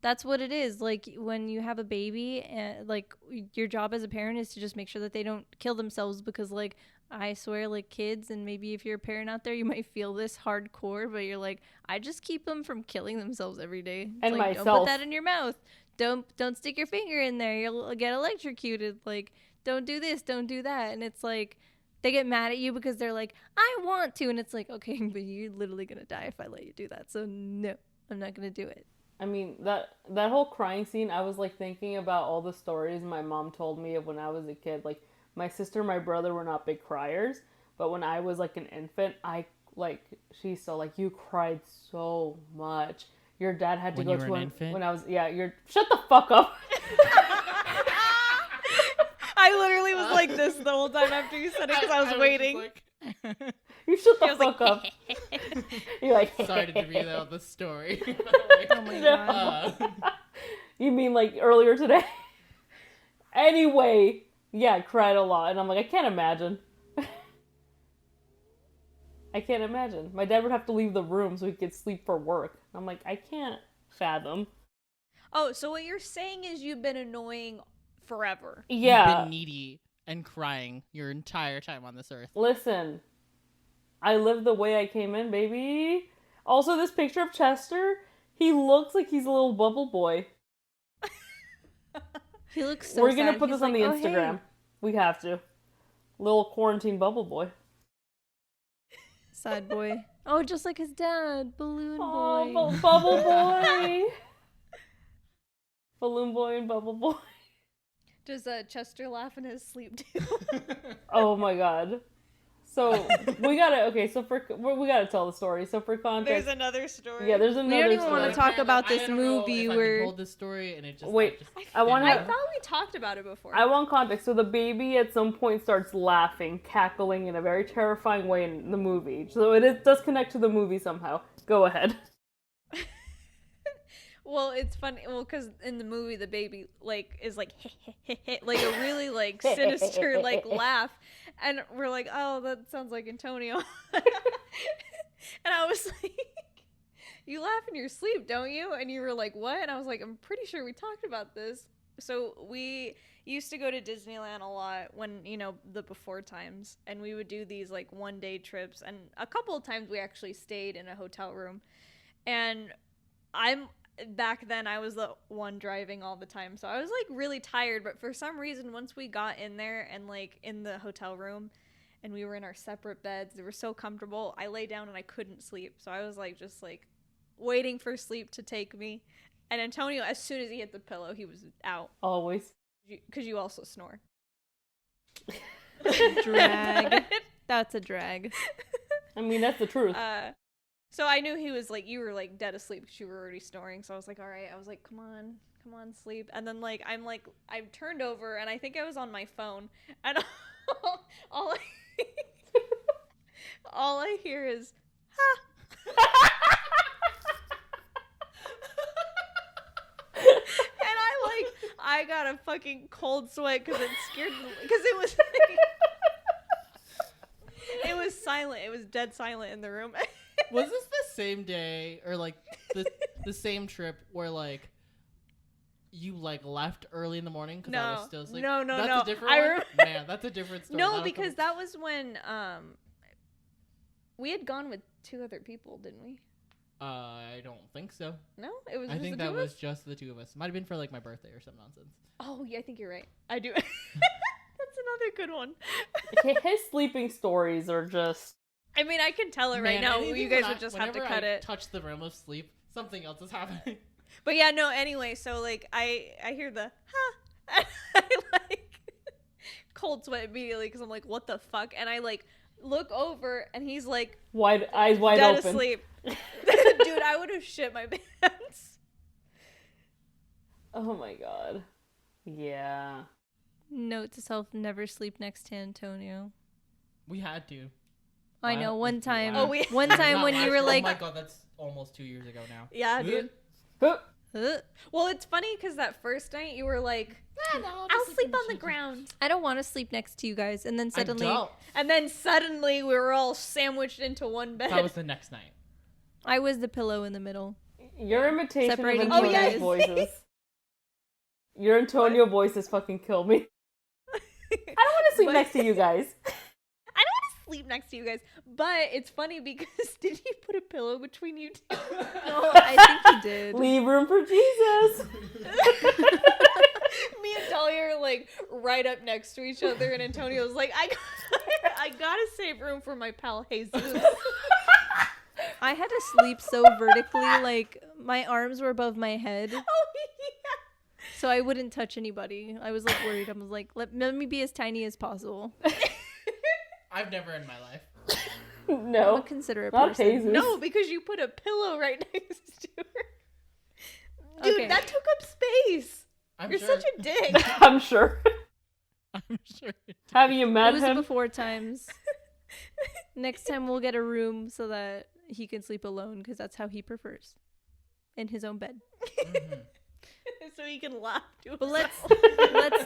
that's what it is. Like when you have a baby, and like your job as a parent is to just make sure that they don't kill themselves because like I swear like kids, and maybe if you're a parent out there you might feel this hardcore, but you're like, I just keep them from killing themselves every day. It's And like, myself. don't put that in your mouth. Don't stick your finger in there. You'll get electrocuted. Like don't do this, don't do that. And it's like they get mad at you because they're like, I want to, and it's like, okay, but you're literally gonna die if I let you do that. So no, I'm not gonna do it. I mean, that whole crying scene, I was like thinking about all the stories my mom told me of when I was a kid. Like my sister and my brother were not big criers, but when I was like an infant, she's so like, you cried so much. Your dad had to When go you were to an infant? when I was shut the fuck up. I literally was like this the whole time after you said it because I was waiting. You shut the was fuck like, up. You're like, Sorry to read out the story. Oh my god. You mean like earlier today? Anyway, yeah, I cried a lot, and I'm like, I can't imagine. I can't imagine. My dad would have to leave the room so he could sleep for work. I'm like, I can't fathom. Oh, so what you're saying is you've been annoying forever. Yeah. You've been needy and crying your entire time on this earth. Listen, I live the way I came in, baby. Also, this picture of Chester, he looks like he's a little bubble boy. He looks so We're gonna sad. put He's this on the like, "Oh, hey." Instagram. We have to. Little quarantine bubble boy. Sad boy. Oh, just like his dad, balloon boy. Oh, bubble boy. Balloon boy and bubble boy. Does Chester laugh in his sleep too? Oh my god. So we gotta tell the story. So for context, There's another story. yeah, there's another. don't even story. wanna talk about this I don't know movie if where- I told this story and it just Wait, I I wanna- thought we talked about it before. I want context. So the baby at some point starts laughing, cackling in a very terrifying way in the movie. So it does connect to the movie somehow. Go ahead. Well, it's funny. Well, because in the movie, the baby like is like like a really like sinister like laugh, and we're like, oh, that sounds like Antonio. And I was like, you laugh in your sleep, don't you? And you were like, what? And I was like, I'm pretty sure we talked about this. So we used to go to Disneyland a lot when, the before times, and we would do these like 1-day trips, and a couple of times we actually stayed in a hotel room, and back then I was the one driving all the time, so I was like really tired, but for some reason once we got in there and like in the hotel room and we were in our separate beds, they were so comfortable, I lay down and I couldn't sleep, so I was like just like waiting for sleep to take me. And Antonio, as soon as he hit the pillow, he was out. Always. Because you also snore. Drag. That's a drag. I mean, that's the truth. So I knew he was like, you were like dead asleep because you were already snoring. So I was like, all right. I was like, come on, sleep. And then like, I turned over and I think I was on my phone, and all I hear is, ha. I got a fucking cold sweat because it scared me. Because it was like, it was silent. It was dead silent in the room. Was this the same day or like the same trip where like you like left early in the morning because I was still asleep? No. That's a different one? Man, that's a different story. No, because that was when we had gone with 2 other people, didn't we? I don't think so. No, it was. I just think the that two was of us? just the 2 of us. Might have been for like my birthday or some nonsense. Oh yeah, I think you're right. I do. That's another good one. His sleeping stories are just I mean, I can tell it right Man, now. anything You guys when would just have to whenever cut I it. touch the realm of sleep, something else is happening. But yeah, no, anyway, so like I hear the I like cold sweat immediately because I'm like, what the fuck? And I like look over and he's like Eyes wide dead open. asleep. Dude, I would have shit my pants. Oh my god. Yeah. Note to self: never sleep next to Antonio. We had to. I know. One time. Oh, we- One time when you were Oh like, my god, that's almost 2 years ago now. Yeah, dude. Huh. Well, it's funny because that first night you were like, I'll sleep on the ground. I don't want to sleep next to you guys, and then suddenly, And then suddenly we were all sandwiched into one bed. That was the next night. I was the pillow in the middle. Your imitation Separating of Antonio's yes. voices. Your Antonio voices fucking kill me. I don't want to sleep But- next to you guys. I don't want to sleep next to you guys. But it's funny because did he put a pillow between you two? No, I think he did. Leave room for Jesus. Me and Dalia are like right up next to each other, and Antonio's like, I gotta save room for my pal Jesus. I had to sleep so vertically, like my arms were above my head, Oh yeah. so I wouldn't touch anybody. I was like worried. I was like, let me be as tiny as possible. I've never in my life. I'm a No. considerate Not person. Jesus. No, because you put a pillow right next to her. Dude, Okay. that took up space. I'm You're sure. such a dick. I'm sure. I'm sure. Have you It met was him? before times. Next time we'll get a room so that he can sleep alone, because that's how he prefers, in his own bed. Mhm. So he can laugh to But himself. let's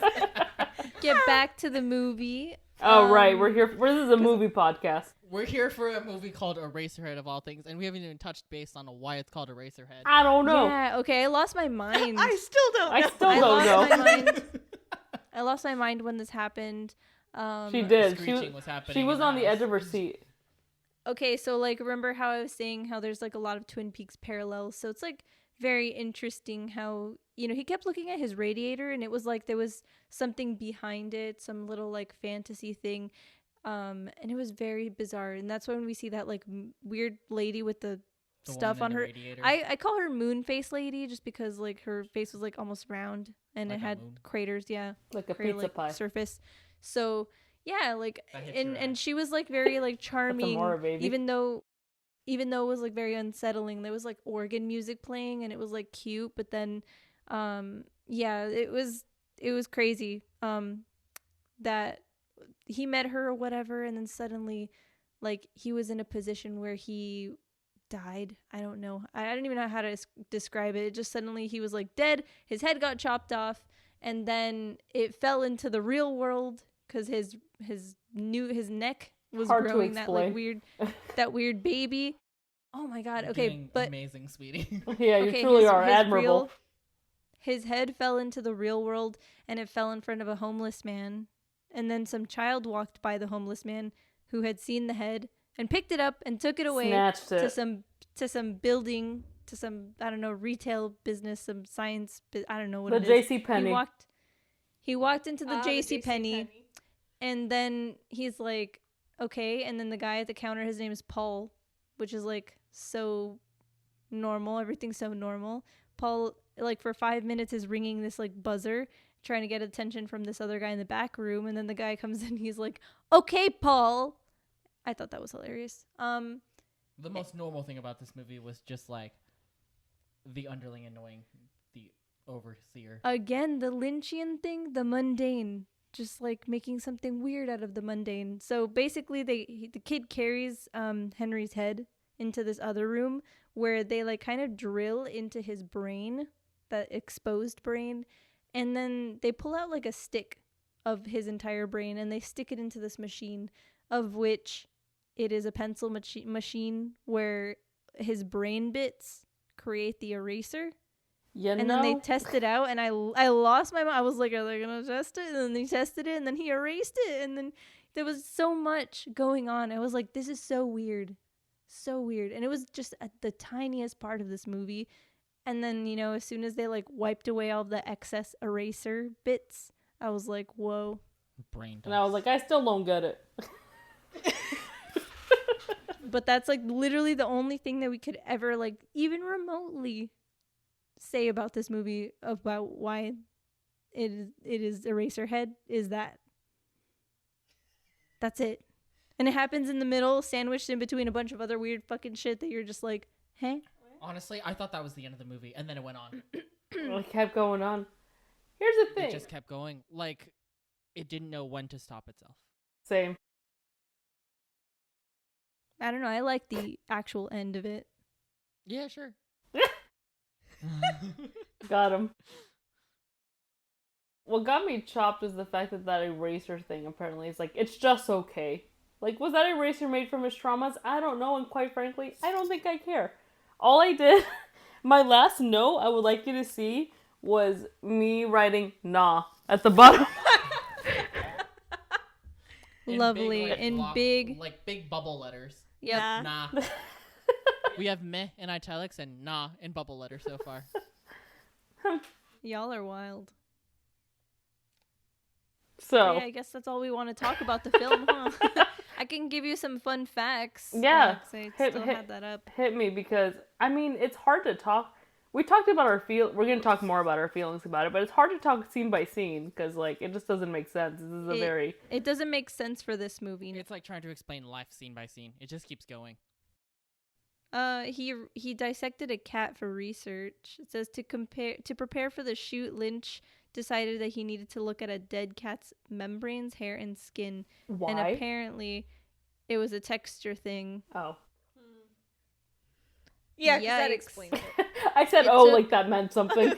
get back to the movie. Oh, right. We're here. This is a movie podcast. We're here for a movie called Eraserhead of all things, and we haven't even touched base on why it's called Eraserhead. I don't know. Yeah, okay, I lost my mind. I still don't know. I still I don't lost know. my mind. I lost my mind when this happened. She did. Screeching was happening. She was in the on the edge house. of her seat. Okay, so like remember how I was saying how there's like a lot of Twin Peaks parallels. So it's like very interesting how, you know, he kept looking at his radiator and it was like there was something behind it, some little like fantasy thing. And it was very bizarre. And that's when we see that like weird lady with the The stuff woman on in the her. radiator. I call her moon face lady just because like her face was like almost round and Like it a had moon? craters, yeah. Like a Crater, pizza like, pie. surface. So yeah, like That hits your and eye. she was like very like charming, Amora, baby. even though it was like very unsettling. There was like organ music playing and it was like cute, but then yeah, it was crazy that he met her or whatever, and then suddenly like he was in a position where he died. I don't know. I don't even know how to describe it. Just suddenly he was like dead. His head got chopped off, and then it fell into the real world because his neck was Hard to growing that like explain. weird baby. Oh my god. You're Okay, doing but amazing, sweetie. Yeah, you okay, truly are admirable. his head fell into the real world, and it fell in front of a homeless man. And then some child walked by the homeless man who had seen the head and picked it up and took it away Snatched to it. some building, to some, I don't know, retail business, some science, I don't know what The it is. J.C. Penney. He walked into the J.C. Penney, JCPenney. and then he's like, okay. And then the guy at the counter, his name is Paul, which is like so normal. Everything's so normal. Paul, like for 5 minutes, is ringing this like buzzer, trying to get attention from this other guy in the back room. And then the guy comes in, he's like, okay, Paul. I thought that was hilarious. The most normal thing about this movie was just like the underling annoying the overseer. Again, the Lynchian thing, the mundane, just like making something weird out of the mundane. So basically, the kid carries Henry's head into this other room where they like kind of drill into his brain, that exposed brain, and then they pull out like a stick of his entire brain and they stick it into this machine, of which it is a pencil machine where his brain bits create the eraser. And then they test it out, and I lost my mind. I was like, are they going to test it? And then they tested it, and then he erased it. And then there was so much going on. I was like, this is so weird. So weird. And it was just at the tiniest part of this movie. And then, you know, as soon as they, like, wiped away all the excess eraser bits, I was like, whoa. Brain. And I was like, I still don't get it. But that's like literally the only thing that we could ever like even remotely say about this movie about why it is Eraserhead is that. That's it. And it happens in the middle, sandwiched in between a bunch of other weird fucking shit that you're just like, hey? Honestly, I thought that was the end of the movie, and then it went on. It kept going on. Here's the thing. It just kept going. Like, it didn't know when to stop itself. Same. I don't know. I like the actual end of it. Yeah, sure. Got him. What got me chopped is the fact that eraser thing apparently is like, it's just okay. Like, was that eraser made from his traumas? I don't know, and quite frankly, I don't think I care. All I did, my last note I would like you to see was me writing nah at the bottom. Lovely. Big bubble letters. Yep. Nah. We have meh in italics and nah in bubble letters so far. Y'all are wild. So yeah, I guess that's all we want to talk about the film, huh? I can give you some fun facts. Yeah. 'Cause I still had that up. Hit me, because I mean, it's hard to talk. We talked about we're going to talk more about our feelings about it, but it's hard to talk scene by scene because like it just doesn't make sense. This is it doesn't make sense for this movie. It's like trying to explain life scene by scene. It just keeps going. He dissected a cat for research. It says to prepare for the shoot, Lynch decided that he needed to look at a dead cat's membranes, hair, and skin. Why? And apparently, it was a texture thing. Oh. Yeah, 'cause that Yikes. explains it. I said, like that meant something.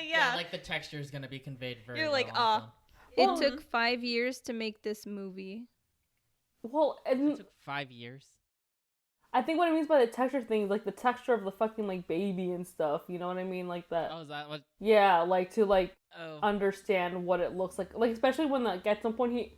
yeah. Like the texture is gonna be conveyed very. You're well like, on It Well, took 5 years to make this movie. Well, film. and It took 5 years. I think what it means by the texture thing is like the texture of the fucking like baby and stuff. You know what I mean? Like that. Oh, is that what? Yeah, like to like Oh. understand what it looks like. Like especially when like at some point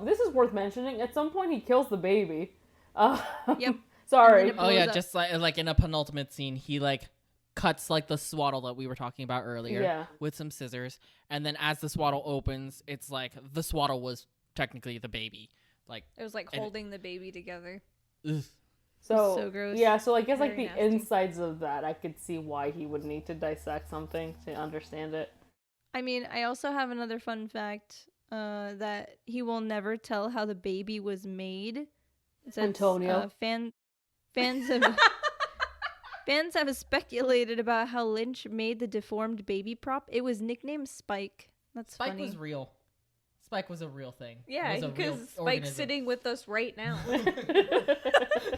this is worth mentioning. At some point he kills the baby. Yep. Sorry. And then Oh yeah, blows up. just like in a penultimate scene, he like cuts like the swaddle that we were talking about earlier Yeah. with some scissors, and then as the swaddle opens, it's like the swaddle was technically the baby. Like It was like And- holding the baby together. ugh. So gross. Yeah, so I guess like Very the nasty. insides of that, I could see why he would need to dissect something to understand it. I mean, I also have another fun fact that he will never tell how the baby was made. Since, Antonio. Fans have speculated about how Lynch made the deformed baby prop. It was nicknamed Spike. That's Spike funny. was real. Spike was a real thing. It Yeah, was a real because Spike's organism. sitting with us right now.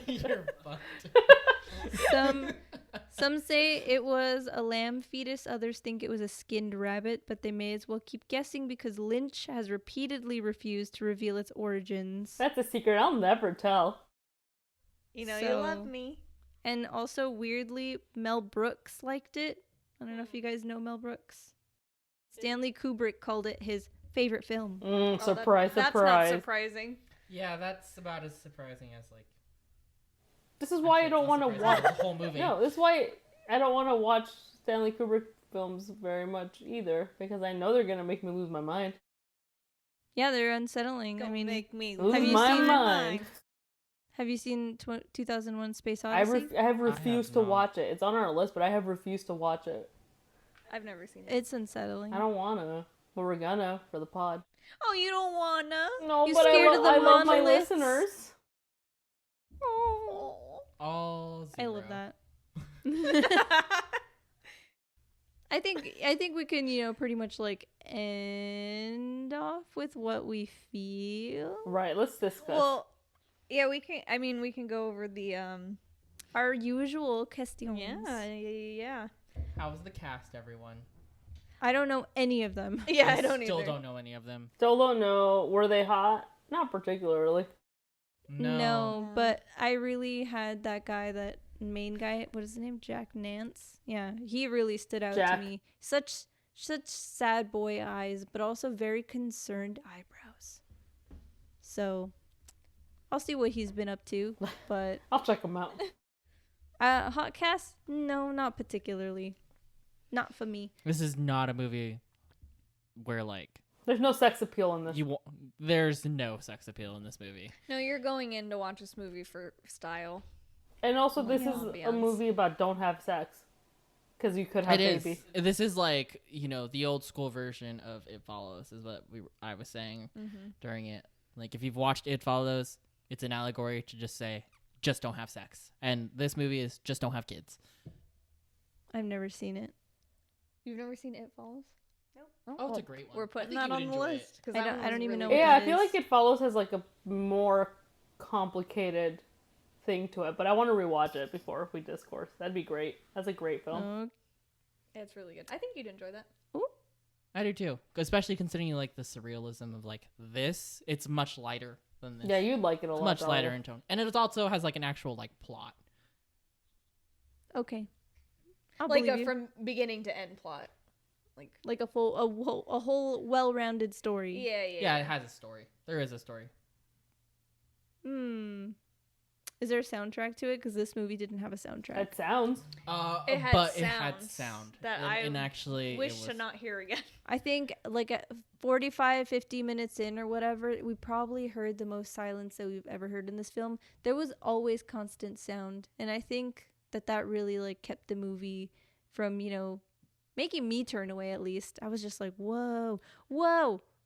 You're fucked. Some say it was a lamb fetus, others think it was a skinned rabbit, but they may as well keep guessing because Lynch has repeatedly refused to reveal its origins. That's a secret I'll never tell. You know, you So- love me. And also, weirdly, Mel Brooks liked it. I don't know if you guys know Mel Brooks. Stanley Kubrick called it his favorite film. Surprise, That's surprise. not surprising. Yeah, that's about as surprising as like. This is why I don't want to watch. the whole movie. No, this is why I don't want to watch Stanley Kubrick films very much either, because I know they're gonna make me lose my mind. Yeah, they're unsettling. Don't I mean, make me Lose Have you my seen- mind. have you seen 2001 Space I Odyssey? have refused to not. watch it. It's on our list, but I have refused to watch it. I've never seen it. It's unsettling. I don't wanna, but we're gonna for the pod. Oh, you don't wanna? No, You but scared of the I love my monoliths? listeners. Oh. All I zero. love that. I think we can, pretty much like end off with what we feel. Right, let's discuss. Well, yeah, we can. I mean, we can go over the Our usual questions. Yeah. How's the cast, everyone? I don't know any of them. Yeah, I don't still either. don't know any of them. Still don't know. Were they hot? Not particularly. No. But I really had that guy, that main guy, what is his name? Jack Nance. Yeah, he really stood out Jack. to me. Such sad boy eyes, but also very concerned eyebrows. So I'll see what he's been up to, but I'll check them out. hot cast? No, not particularly. Not for me. This is not a movie where like There's no sex appeal in this. There's no sex appeal in this movie. No, you're going in to watch this movie for style. And also, this is ambiance. a movie about don't have sex. Because you could have baby. This is like, the old school version of It Follows is what I was saying during it. Like, if you've watched It Follows, it's an allegory to just say, just don't have sex. And this movie is just don't have kids. I've never seen it. You've never seen It Follows? Nope. Oh, it's a great one. We're putting that on the list. I don't even know what what Yeah, that I feel is. like It Follows has like a more complicated thing to it. But I want to rewatch it before we discourse. That'd be great. That's a great film. Yeah, it's really good. I think you'd enjoy that. I do too. Especially considering you like the surrealism of like this. It's much lighter than this. Yeah, you'd like it a lot. Much lighter in tone. And it also has like an actual like plot. Okay. I'll Like believe you. from beginning to end plot. Like a whole well-rounded story. Yeah, it has a story. There is a story. Is there a soundtrack to it? Because this movie didn't have a soundtrack. It sounds. It had but sounds it had sound. that and I actually wish to not hear again. I think like at 45, 50 minutes in or whatever, we probably heard the most silence that we've ever heard in this film. There was always constant sound. And I think that really like kept the movie from, making me turn away at least. I was just like, whoa.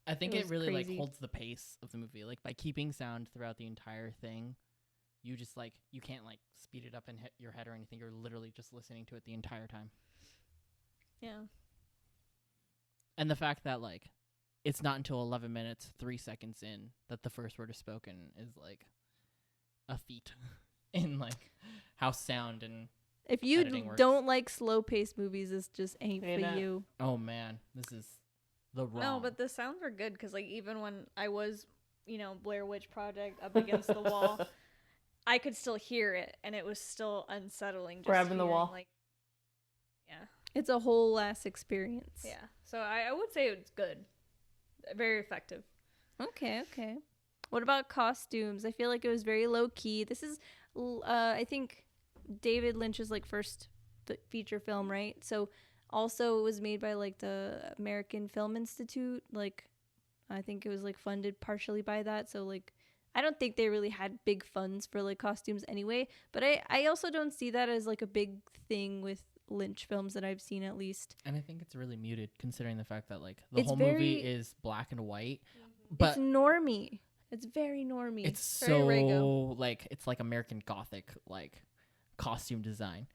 I think It it was really crazy. like holds the pace of the movie. Like by keeping sound throughout the entire thing, you just like you can't like speed it up in your head or anything. You're literally just listening to it the entire time. Yeah. And the fact that like it's not until 11 minutes 3 seconds in that the first word is spoken is like a feat in like how sound and If you editing works. don't like slow-paced movies, this just ain't Ain't for it? you. oh man, this is the wrong. No, but the sounds were good because like even when I was, Blair Witch Project up against the wall, I could still hear it, and it was still unsettling. Just Grabbing the hearing, wall. Like, yeah, It's a whole ass experience. yeah. So I would say it's good, very effective. Okay. What about costumes? I feel like it was very low key. This is, I think, David Lynch's like first feature film, right? So also it was made by like the American Film Institute. Like, I think it was like funded partially by that. So like, I don't think they really had big funds for like costumes anyway. But I also don't see that as like a big thing with Lynch films that I've seen at least. And I think it's really muted considering the fact that like the It's whole movie is black and white, but It's normie. It's very normie. it's very so rego. like it's like American Gothic like costume design.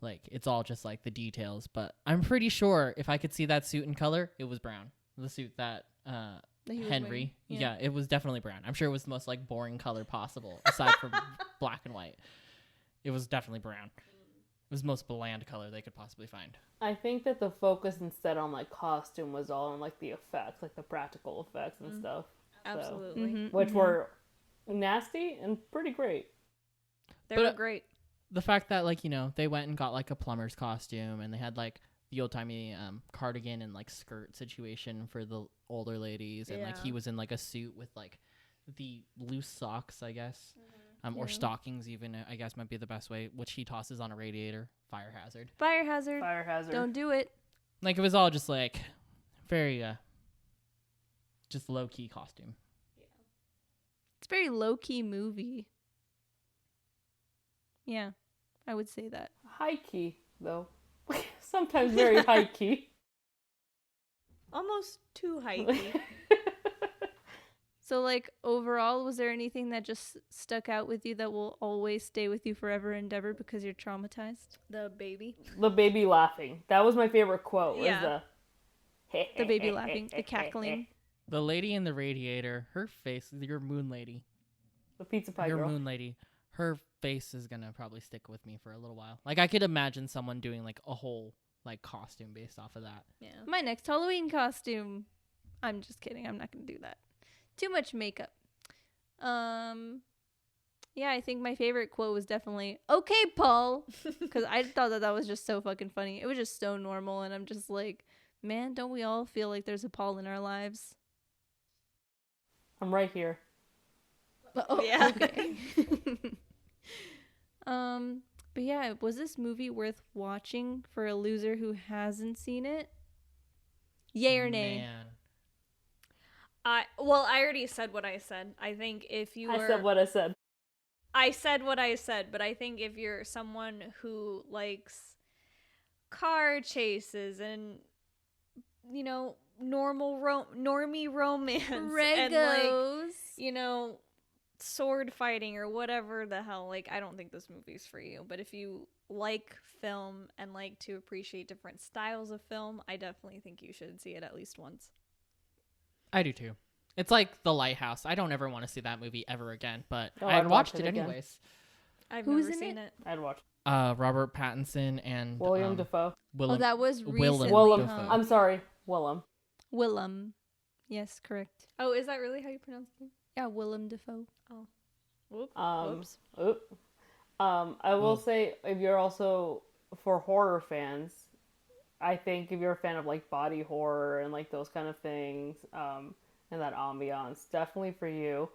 Like it's all just like the details, but I'm pretty sure if I could see that suit in color, it was brown. The suit that That he was Henry, wearing. yeah, it was definitely brown. I'm sure it was the most like boring color possible aside from black and white. It was definitely brown. It was the most bland color they could possibly find. I think that the focus instead on like costume was all on like the effects, like the practical effects and stuff. Absolutely, Which were nasty and pretty great. they But, were great. The fact that like they went and got like a plumber's costume and they had like the old timey cardigan and like skirt situation for the older ladies, and like Yeah. he was in like a suit with like the loose socks, I guess, or stockings even, I guess might be the best way, which he tosses on a radiator. Fire hazard. Fire hazard. Fire hazard. Don't do it. Like it was all just like very just low key costume. It's a very low key movie. Yeah, I would say that. High key though. Sometimes very high key. Almost too high. So, like, overall, was there anything that just stuck out with you that will always stay with you forever and ever because you're traumatized? The baby. The baby laughing. That was my favorite quote. Was Yeah. The baby laughing, the cackling. The lady in the radiator, her face, your moon lady, The pizza pie your girl. moon lady, her face is gonna probably stick with me for a little while. Like I could imagine someone doing like a whole like costume based off of that. Yeah. My next Halloween costume. I'm just kidding. I'm not going to do that. Too much makeup. Yeah, I think my favorite quote was definitely, "Okay, Paul," because I thought that was just so fucking funny. It was just so normal, and I'm just like, man, don't we all feel like there's a Paul in our lives? I'm right here. Oh, Yeah. okay. But yeah, was this movie worth watching for a loser who hasn't seen it? Yay or nay? Man. I already said what I said. I think if you were... I said what I said. I said what I said, but I think if you're someone who likes car chases and, you know, normie romance and, like, you know, sword fighting or whatever the hell, like, I don't think this movie's for you. But if you like film and like to appreciate different styles of film, I definitely think you should see it at least once. I do too. It's like The Lighthouse. I don't ever want to see that movie ever again, but I'd I'd watched watch it it again. anyways. I've Who's never in seen it? it. I'd watch. Robert Pattinson and William Dafoe. Willem. Oh, that was recently. Willem. Dafoe. I'm sorry, Willem. Willem. Yes, correct. Oh, is that really how you pronounce it? Yeah, Willem Dafoe. Whoops. I will say, if you're also for horror fans, I think if you're a fan of like body horror and like those kind of things, and that ambiance, definitely for you.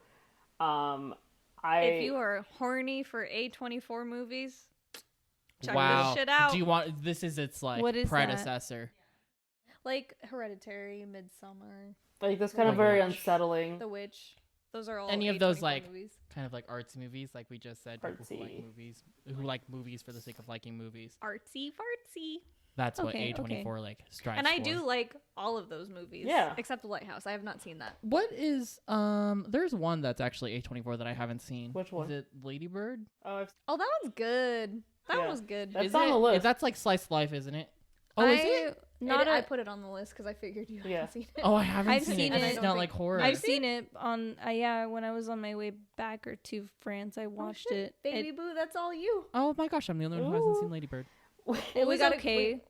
If you are horny for A24 movies, check Wow. this shit out. Do you want? This is its like What is that? predecessor. Like Hereditary, Midsummer, Like that's kind of The very Witch. unsettling. The Witch. Those are all Any of A24 those, like, movies. Kind of like artsy movies, like we just said. People who like Artsy. movies, who like movies for the sake of liking movies. Artsy fartsy. That's what Okay, A24 like strives And I for. do like all of those movies. Yeah. Except The Lighthouse. I have not seen that. What is There's one that's actually A24 that I haven't seen. Which one? Is it Ladybird? Oh, that one's good. That Yeah. one was good. That's Is on it? the list. That's like slice of life, isn't it? Oh, is it? I put it on the list because I figured you Yeah. hadn't seen it. Oh, I haven't I've seen, seen it. And it. I do not like horror. I've seen it on, yeah, when I was on my way back or to France, I watched it. Baby boo, that's all you. Oh my gosh, I'm the only one who hasn't Ooh. seen Ladybird. It was gotta- okay.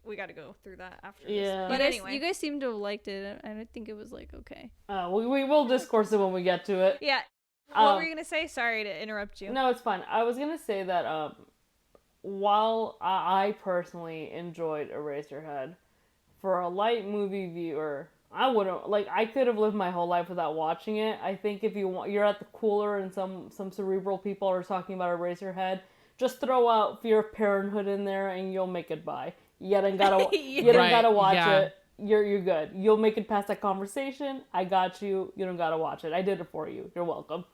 We got to go through that after Yeah. this. But But anyway. you guys seem to have liked it. I think it was like okay. We will discourse it when we get to it. Yeah. What Um, were you going to say? Sorry to interrupt you. No, it's fine. I was gonna say that while I personally enjoyed Eraserhead, for a light movie viewer, I wouldn't like. I could have lived my whole life without watching it. I think if you want, you're at the cooler and some cerebral people are talking about Eraserhead, just throw out Fear of Parenthood in there and you'll make it by. You don't gotta you don't Right, gotta watch yeah. it. You're good. You'll make it past that conversation. I got you. You don't gotta watch it. I did it for you. You're welcome.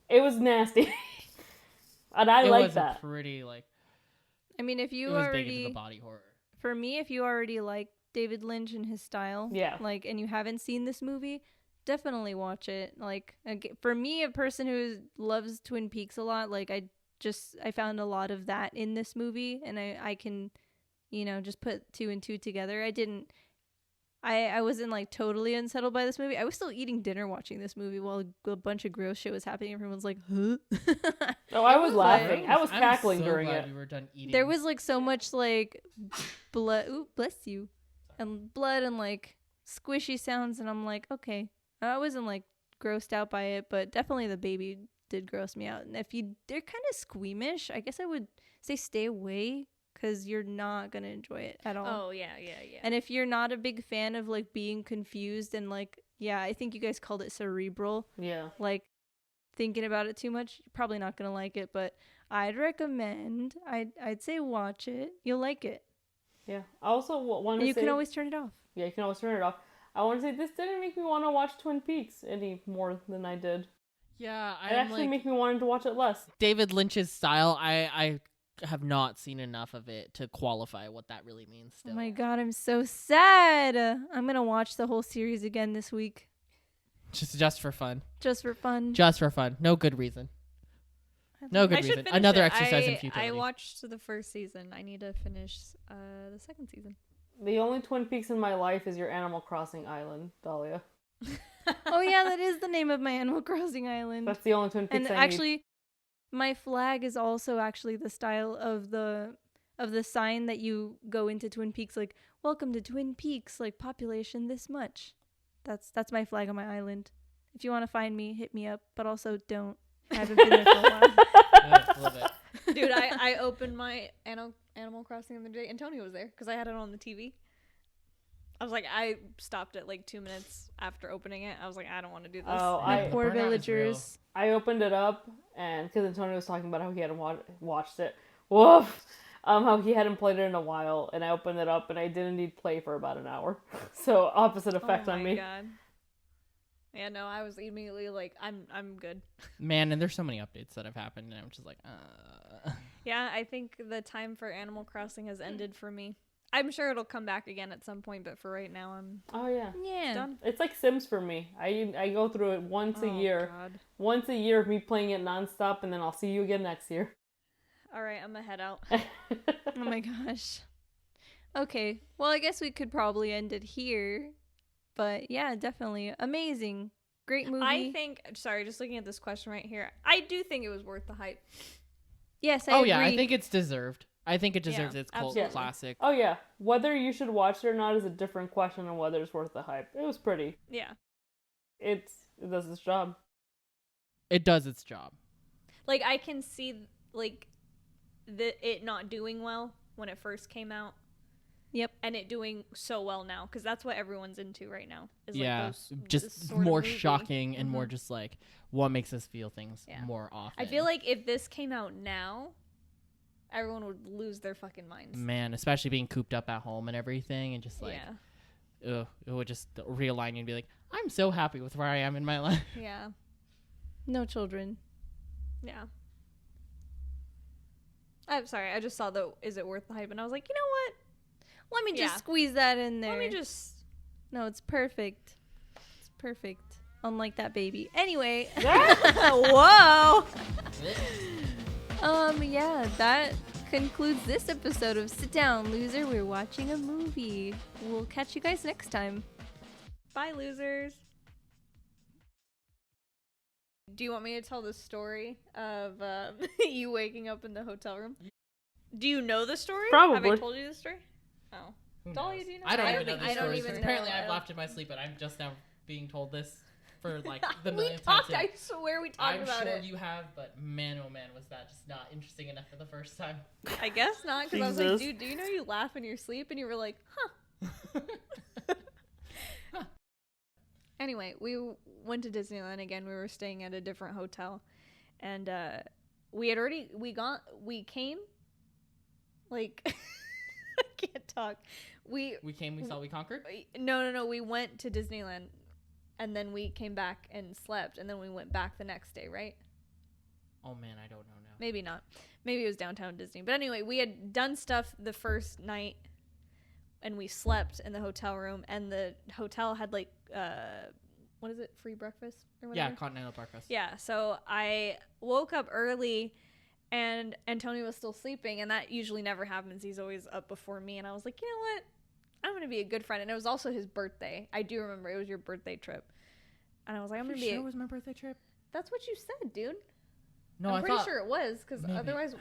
It was nasty. And I it like was that. a pretty like. I mean, if It you was big already, into the body horror. for me, if you already like David Lynch and his style, Yeah. like, and you haven't seen this movie, definitely watch it. Like, for me, a person who loves Twin Peaks a lot, like, I found a lot of that in this movie, and I can, you know, just put two and two together. I wasn't like totally unsettled by this movie. I was still eating dinner watching this movie while a bunch of gross shit was happening. Everyone's like, huh? Oh, I was laughing. I was I'm cackling so during glad it. We were done eating. There was like so much like blood. Ooh, bless you. And blood and like squishy sounds, and I'm like, okay. I wasn't like grossed out by it, but definitely the baby did gross me out. And if they're kind of squeamish, I guess I would say stay away because you're not gonna enjoy it at all. Oh, yeah. And if you're not a big fan of like being confused and like, yeah, I think you guys called it cerebral, Yeah. like thinking about it too much, you're probably not gonna like it. But I'd recommend. I'd say watch it. You'll like it. Yeah. I also want And to you say... can always turn it off. Yeah, you can always turn it off. I want to say this didn't make me want to watch Twin Peaks any more than I did. Yeah, It I'm actually like made me want to watch it less. David Lynch's style. I have not seen enough of it to qualify what that really means. Still. Oh my god, I'm so sad. I'm gonna watch the whole series again this week. Just for fun. Just for fun. Just for fun. No good reason. No good I should reason. finish Another it. exercise in futility. I watched the first season. I need to finish the second season. The only Twin Peaks in my life is your Animal Crossing island, Dalia. Oh yeah, that is the name of my Animal Crossing island. That's the only Twin Peaks And I actually, my flag is also actually the style of the sign that you go into Twin Peaks, like "Welcome to Twin Peaks," like population this much. That's my flag on my island. If you want to find me, hit me up. But also don't. I haven't been there for a while. Yeah, a little bit. Dude, I opened my Animal Crossing the other day. Antonio was there because I had it on the TV. I was like, I stopped it like 2 minutes after opening it. I was like, I don't want to do this. Oh, My I poor Burnout is real. villagers. opened it up, and because Antonio was talking about how he hadn't watched it. Woof! how he hadn't played it in a while, and I opened it up, and I didn't need play for about an hour. So opposite effect on me. Oh my god. Yeah, no, I was immediately like, I'm good. Man, and there's so many updates that have happened, and I'm just like, Yeah, I think the time for Animal Crossing has ended for me. I'm sure it'll come back again at some point, but for right now, I'm Oh yeah. Yeah. done. It's like Sims for me. I go through it once a year. God. Once a year of me playing it nonstop, and then I'll see you again next year. All right, I'm gonna head out. Oh my gosh. Okay. Well, I guess we could probably end it here. But yeah, definitely. Amazing. Great movie. I think, sorry, just looking at this question right here, I do think it was worth the hype. Yes, I oh agree. yeah, I think it's deserved. I think it deserves Yeah, its cult absolutely. classic. Oh yeah, whether you should watch it or not is a different question on whether it's worth the hype. It was pretty. Yeah. It does its job. It does its job. Like, I can see, like, it not doing well when it first came out. Yep. And it doing so well now, because that's what everyone's into right now. Is Yeah, like this just sort of more movie. shocking and more Mhm. just like what makes us feel things Yeah. more often. I feel like if this came out now, everyone would lose their fucking minds. Man, especially being cooped up at home and everything, and just like, yeah. it would just realign you and be like, I'm so happy with where I am in my life. Yeah. No children. Yeah. I'm sorry. I just saw the "Is it worth the hype?" and I was like, you know what? Let me just Yeah. squeeze that in there. Let me just. No, it's perfect. It's perfect. Unlike that baby. Anyway. Whoa. Yeah, that concludes this episode of Sit Down, Loser. We're watching a movie. We'll catch you guys next time. Bye, losers. Do you want me to tell the story of you waking up in the hotel room? Do you know the story? Have I Probably. told you the story? Oh. Who Dalia, knows? do you know? I don't I even don't know think- the I don't story. even know. Apparently, I I've don't- laughed in my sleep, but I'm just now being told this for like the We millionth time. talked. today. I swear we talked I'm about sure it. you have, but man, oh man, was that just not interesting enough for the first time. I guess not, because I was like, Jesus. dude, do you know you laugh in your sleep? And you were like, huh. Anyway, we went to Disneyland again. We were staying at a different hotel, and we came, like, I can't talk. We We saw, we conquered. no. We went to Disneyland, and then we came back and slept, and then we went back the next day, right? Oh man, I don't know now. Maybe not. Maybe it was downtown Disney. But anyway, we had done stuff the first night, and we slept in the hotel room, and the hotel had like what is it, free breakfast or whatever? Yeah, Continental Breakfast. Yeah, so I woke up early and Antonio was still sleeping, and that usually never happens. He's always up before me, and I was like, you know what? I'm going to be a good friend. And it was also his birthday. I do remember it was your birthday trip. And I was like, I'm going to be Sure it was my birthday trip. That's what you said, dude. No, I'm I pretty thought sure it was, because maybe. otherwise...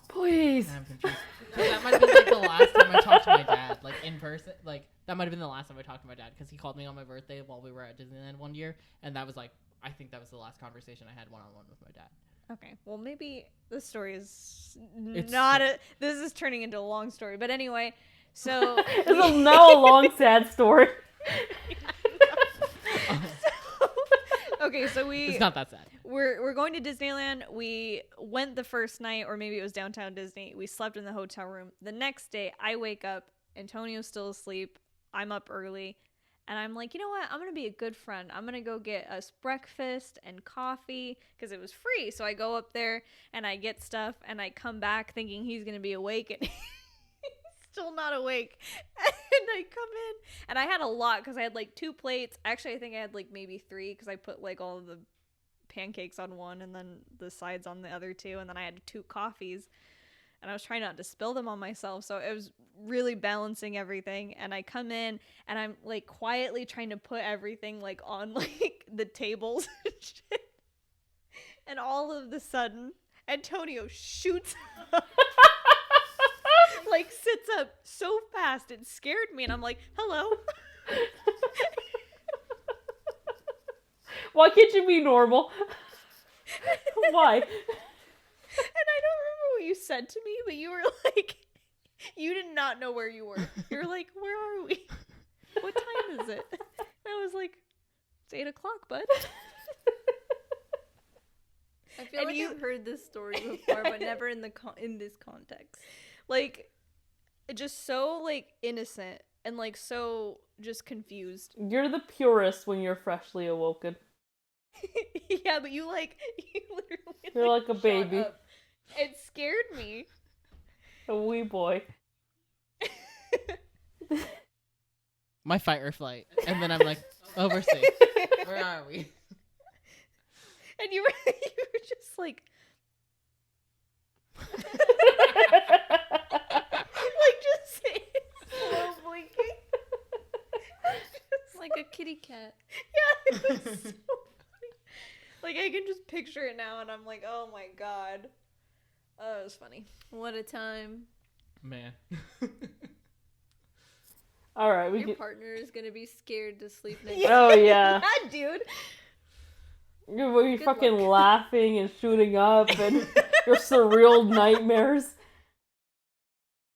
Please. I'm confused. 'Cause that might have been like the last time I talked to my dad, like in person. Like that might have been the last time I talked to my dad, because he called me on my birthday while we were at Disneyland one year, and that was like, I think that was the last conversation I had one-on-one with my dad. Okay, well, maybe this story is It's not so- a... This is turning into a long story. But anyway, so... This is now a long, sad story. Okay, so It's not that sad. we're going to Disneyland. We went the first night, or maybe it was downtown Disney. We slept in the hotel room. The next day, I wake up. Antonio's still asleep. I'm up early. And I'm like, you know what? I'm going to be a good friend. I'm going to go get us breakfast and coffee because it was free. So I go up there and I get stuff, and I come back thinking he's going to be awake, and he's still not awake. And I come in, and I had a lot because I had like 2 plates. Actually, I think I had like maybe 3 because I put like all of the pancakes on one and then the sides on the other 2. And then I had 2 coffees. And I was trying not to spill them on myself. So it was really balancing everything. And I come in and I'm like quietly trying to put everything like on like the tables and shit. And all of a sudden, Antonio shoots up. Like sits up so fast. It scared me. And I'm like, hello. Why can't you be normal? Why? And I don't remember what you said to me, but you were like, you did not know where you were. You were like, where are we? What time is it? And I was like, it's 8 o'clock, bud. I feel And like you- I've heard this story before, but never in the in this context. Like, just so, like, innocent and, like, so just confused. You're the purest when you're freshly awoken. Yeah, but you literally, You're like a shot baby. up. It scared me. A wee boy. My fight or flight. And then I'm like, oh, we're safe. Where are we? And you were just like, like just slow blinking. It's like a kitty cat. Yeah, it was so funny. Like, I can just picture it now, and I'm like, oh my god. Oh, it was funny. What a time. Man. All right, we Your can. partner is gonna be scared to sleep next. Yeah. Oh yeah. Yeah, dude. You're Good fucking luck. laughing and shooting up and your surreal nightmares.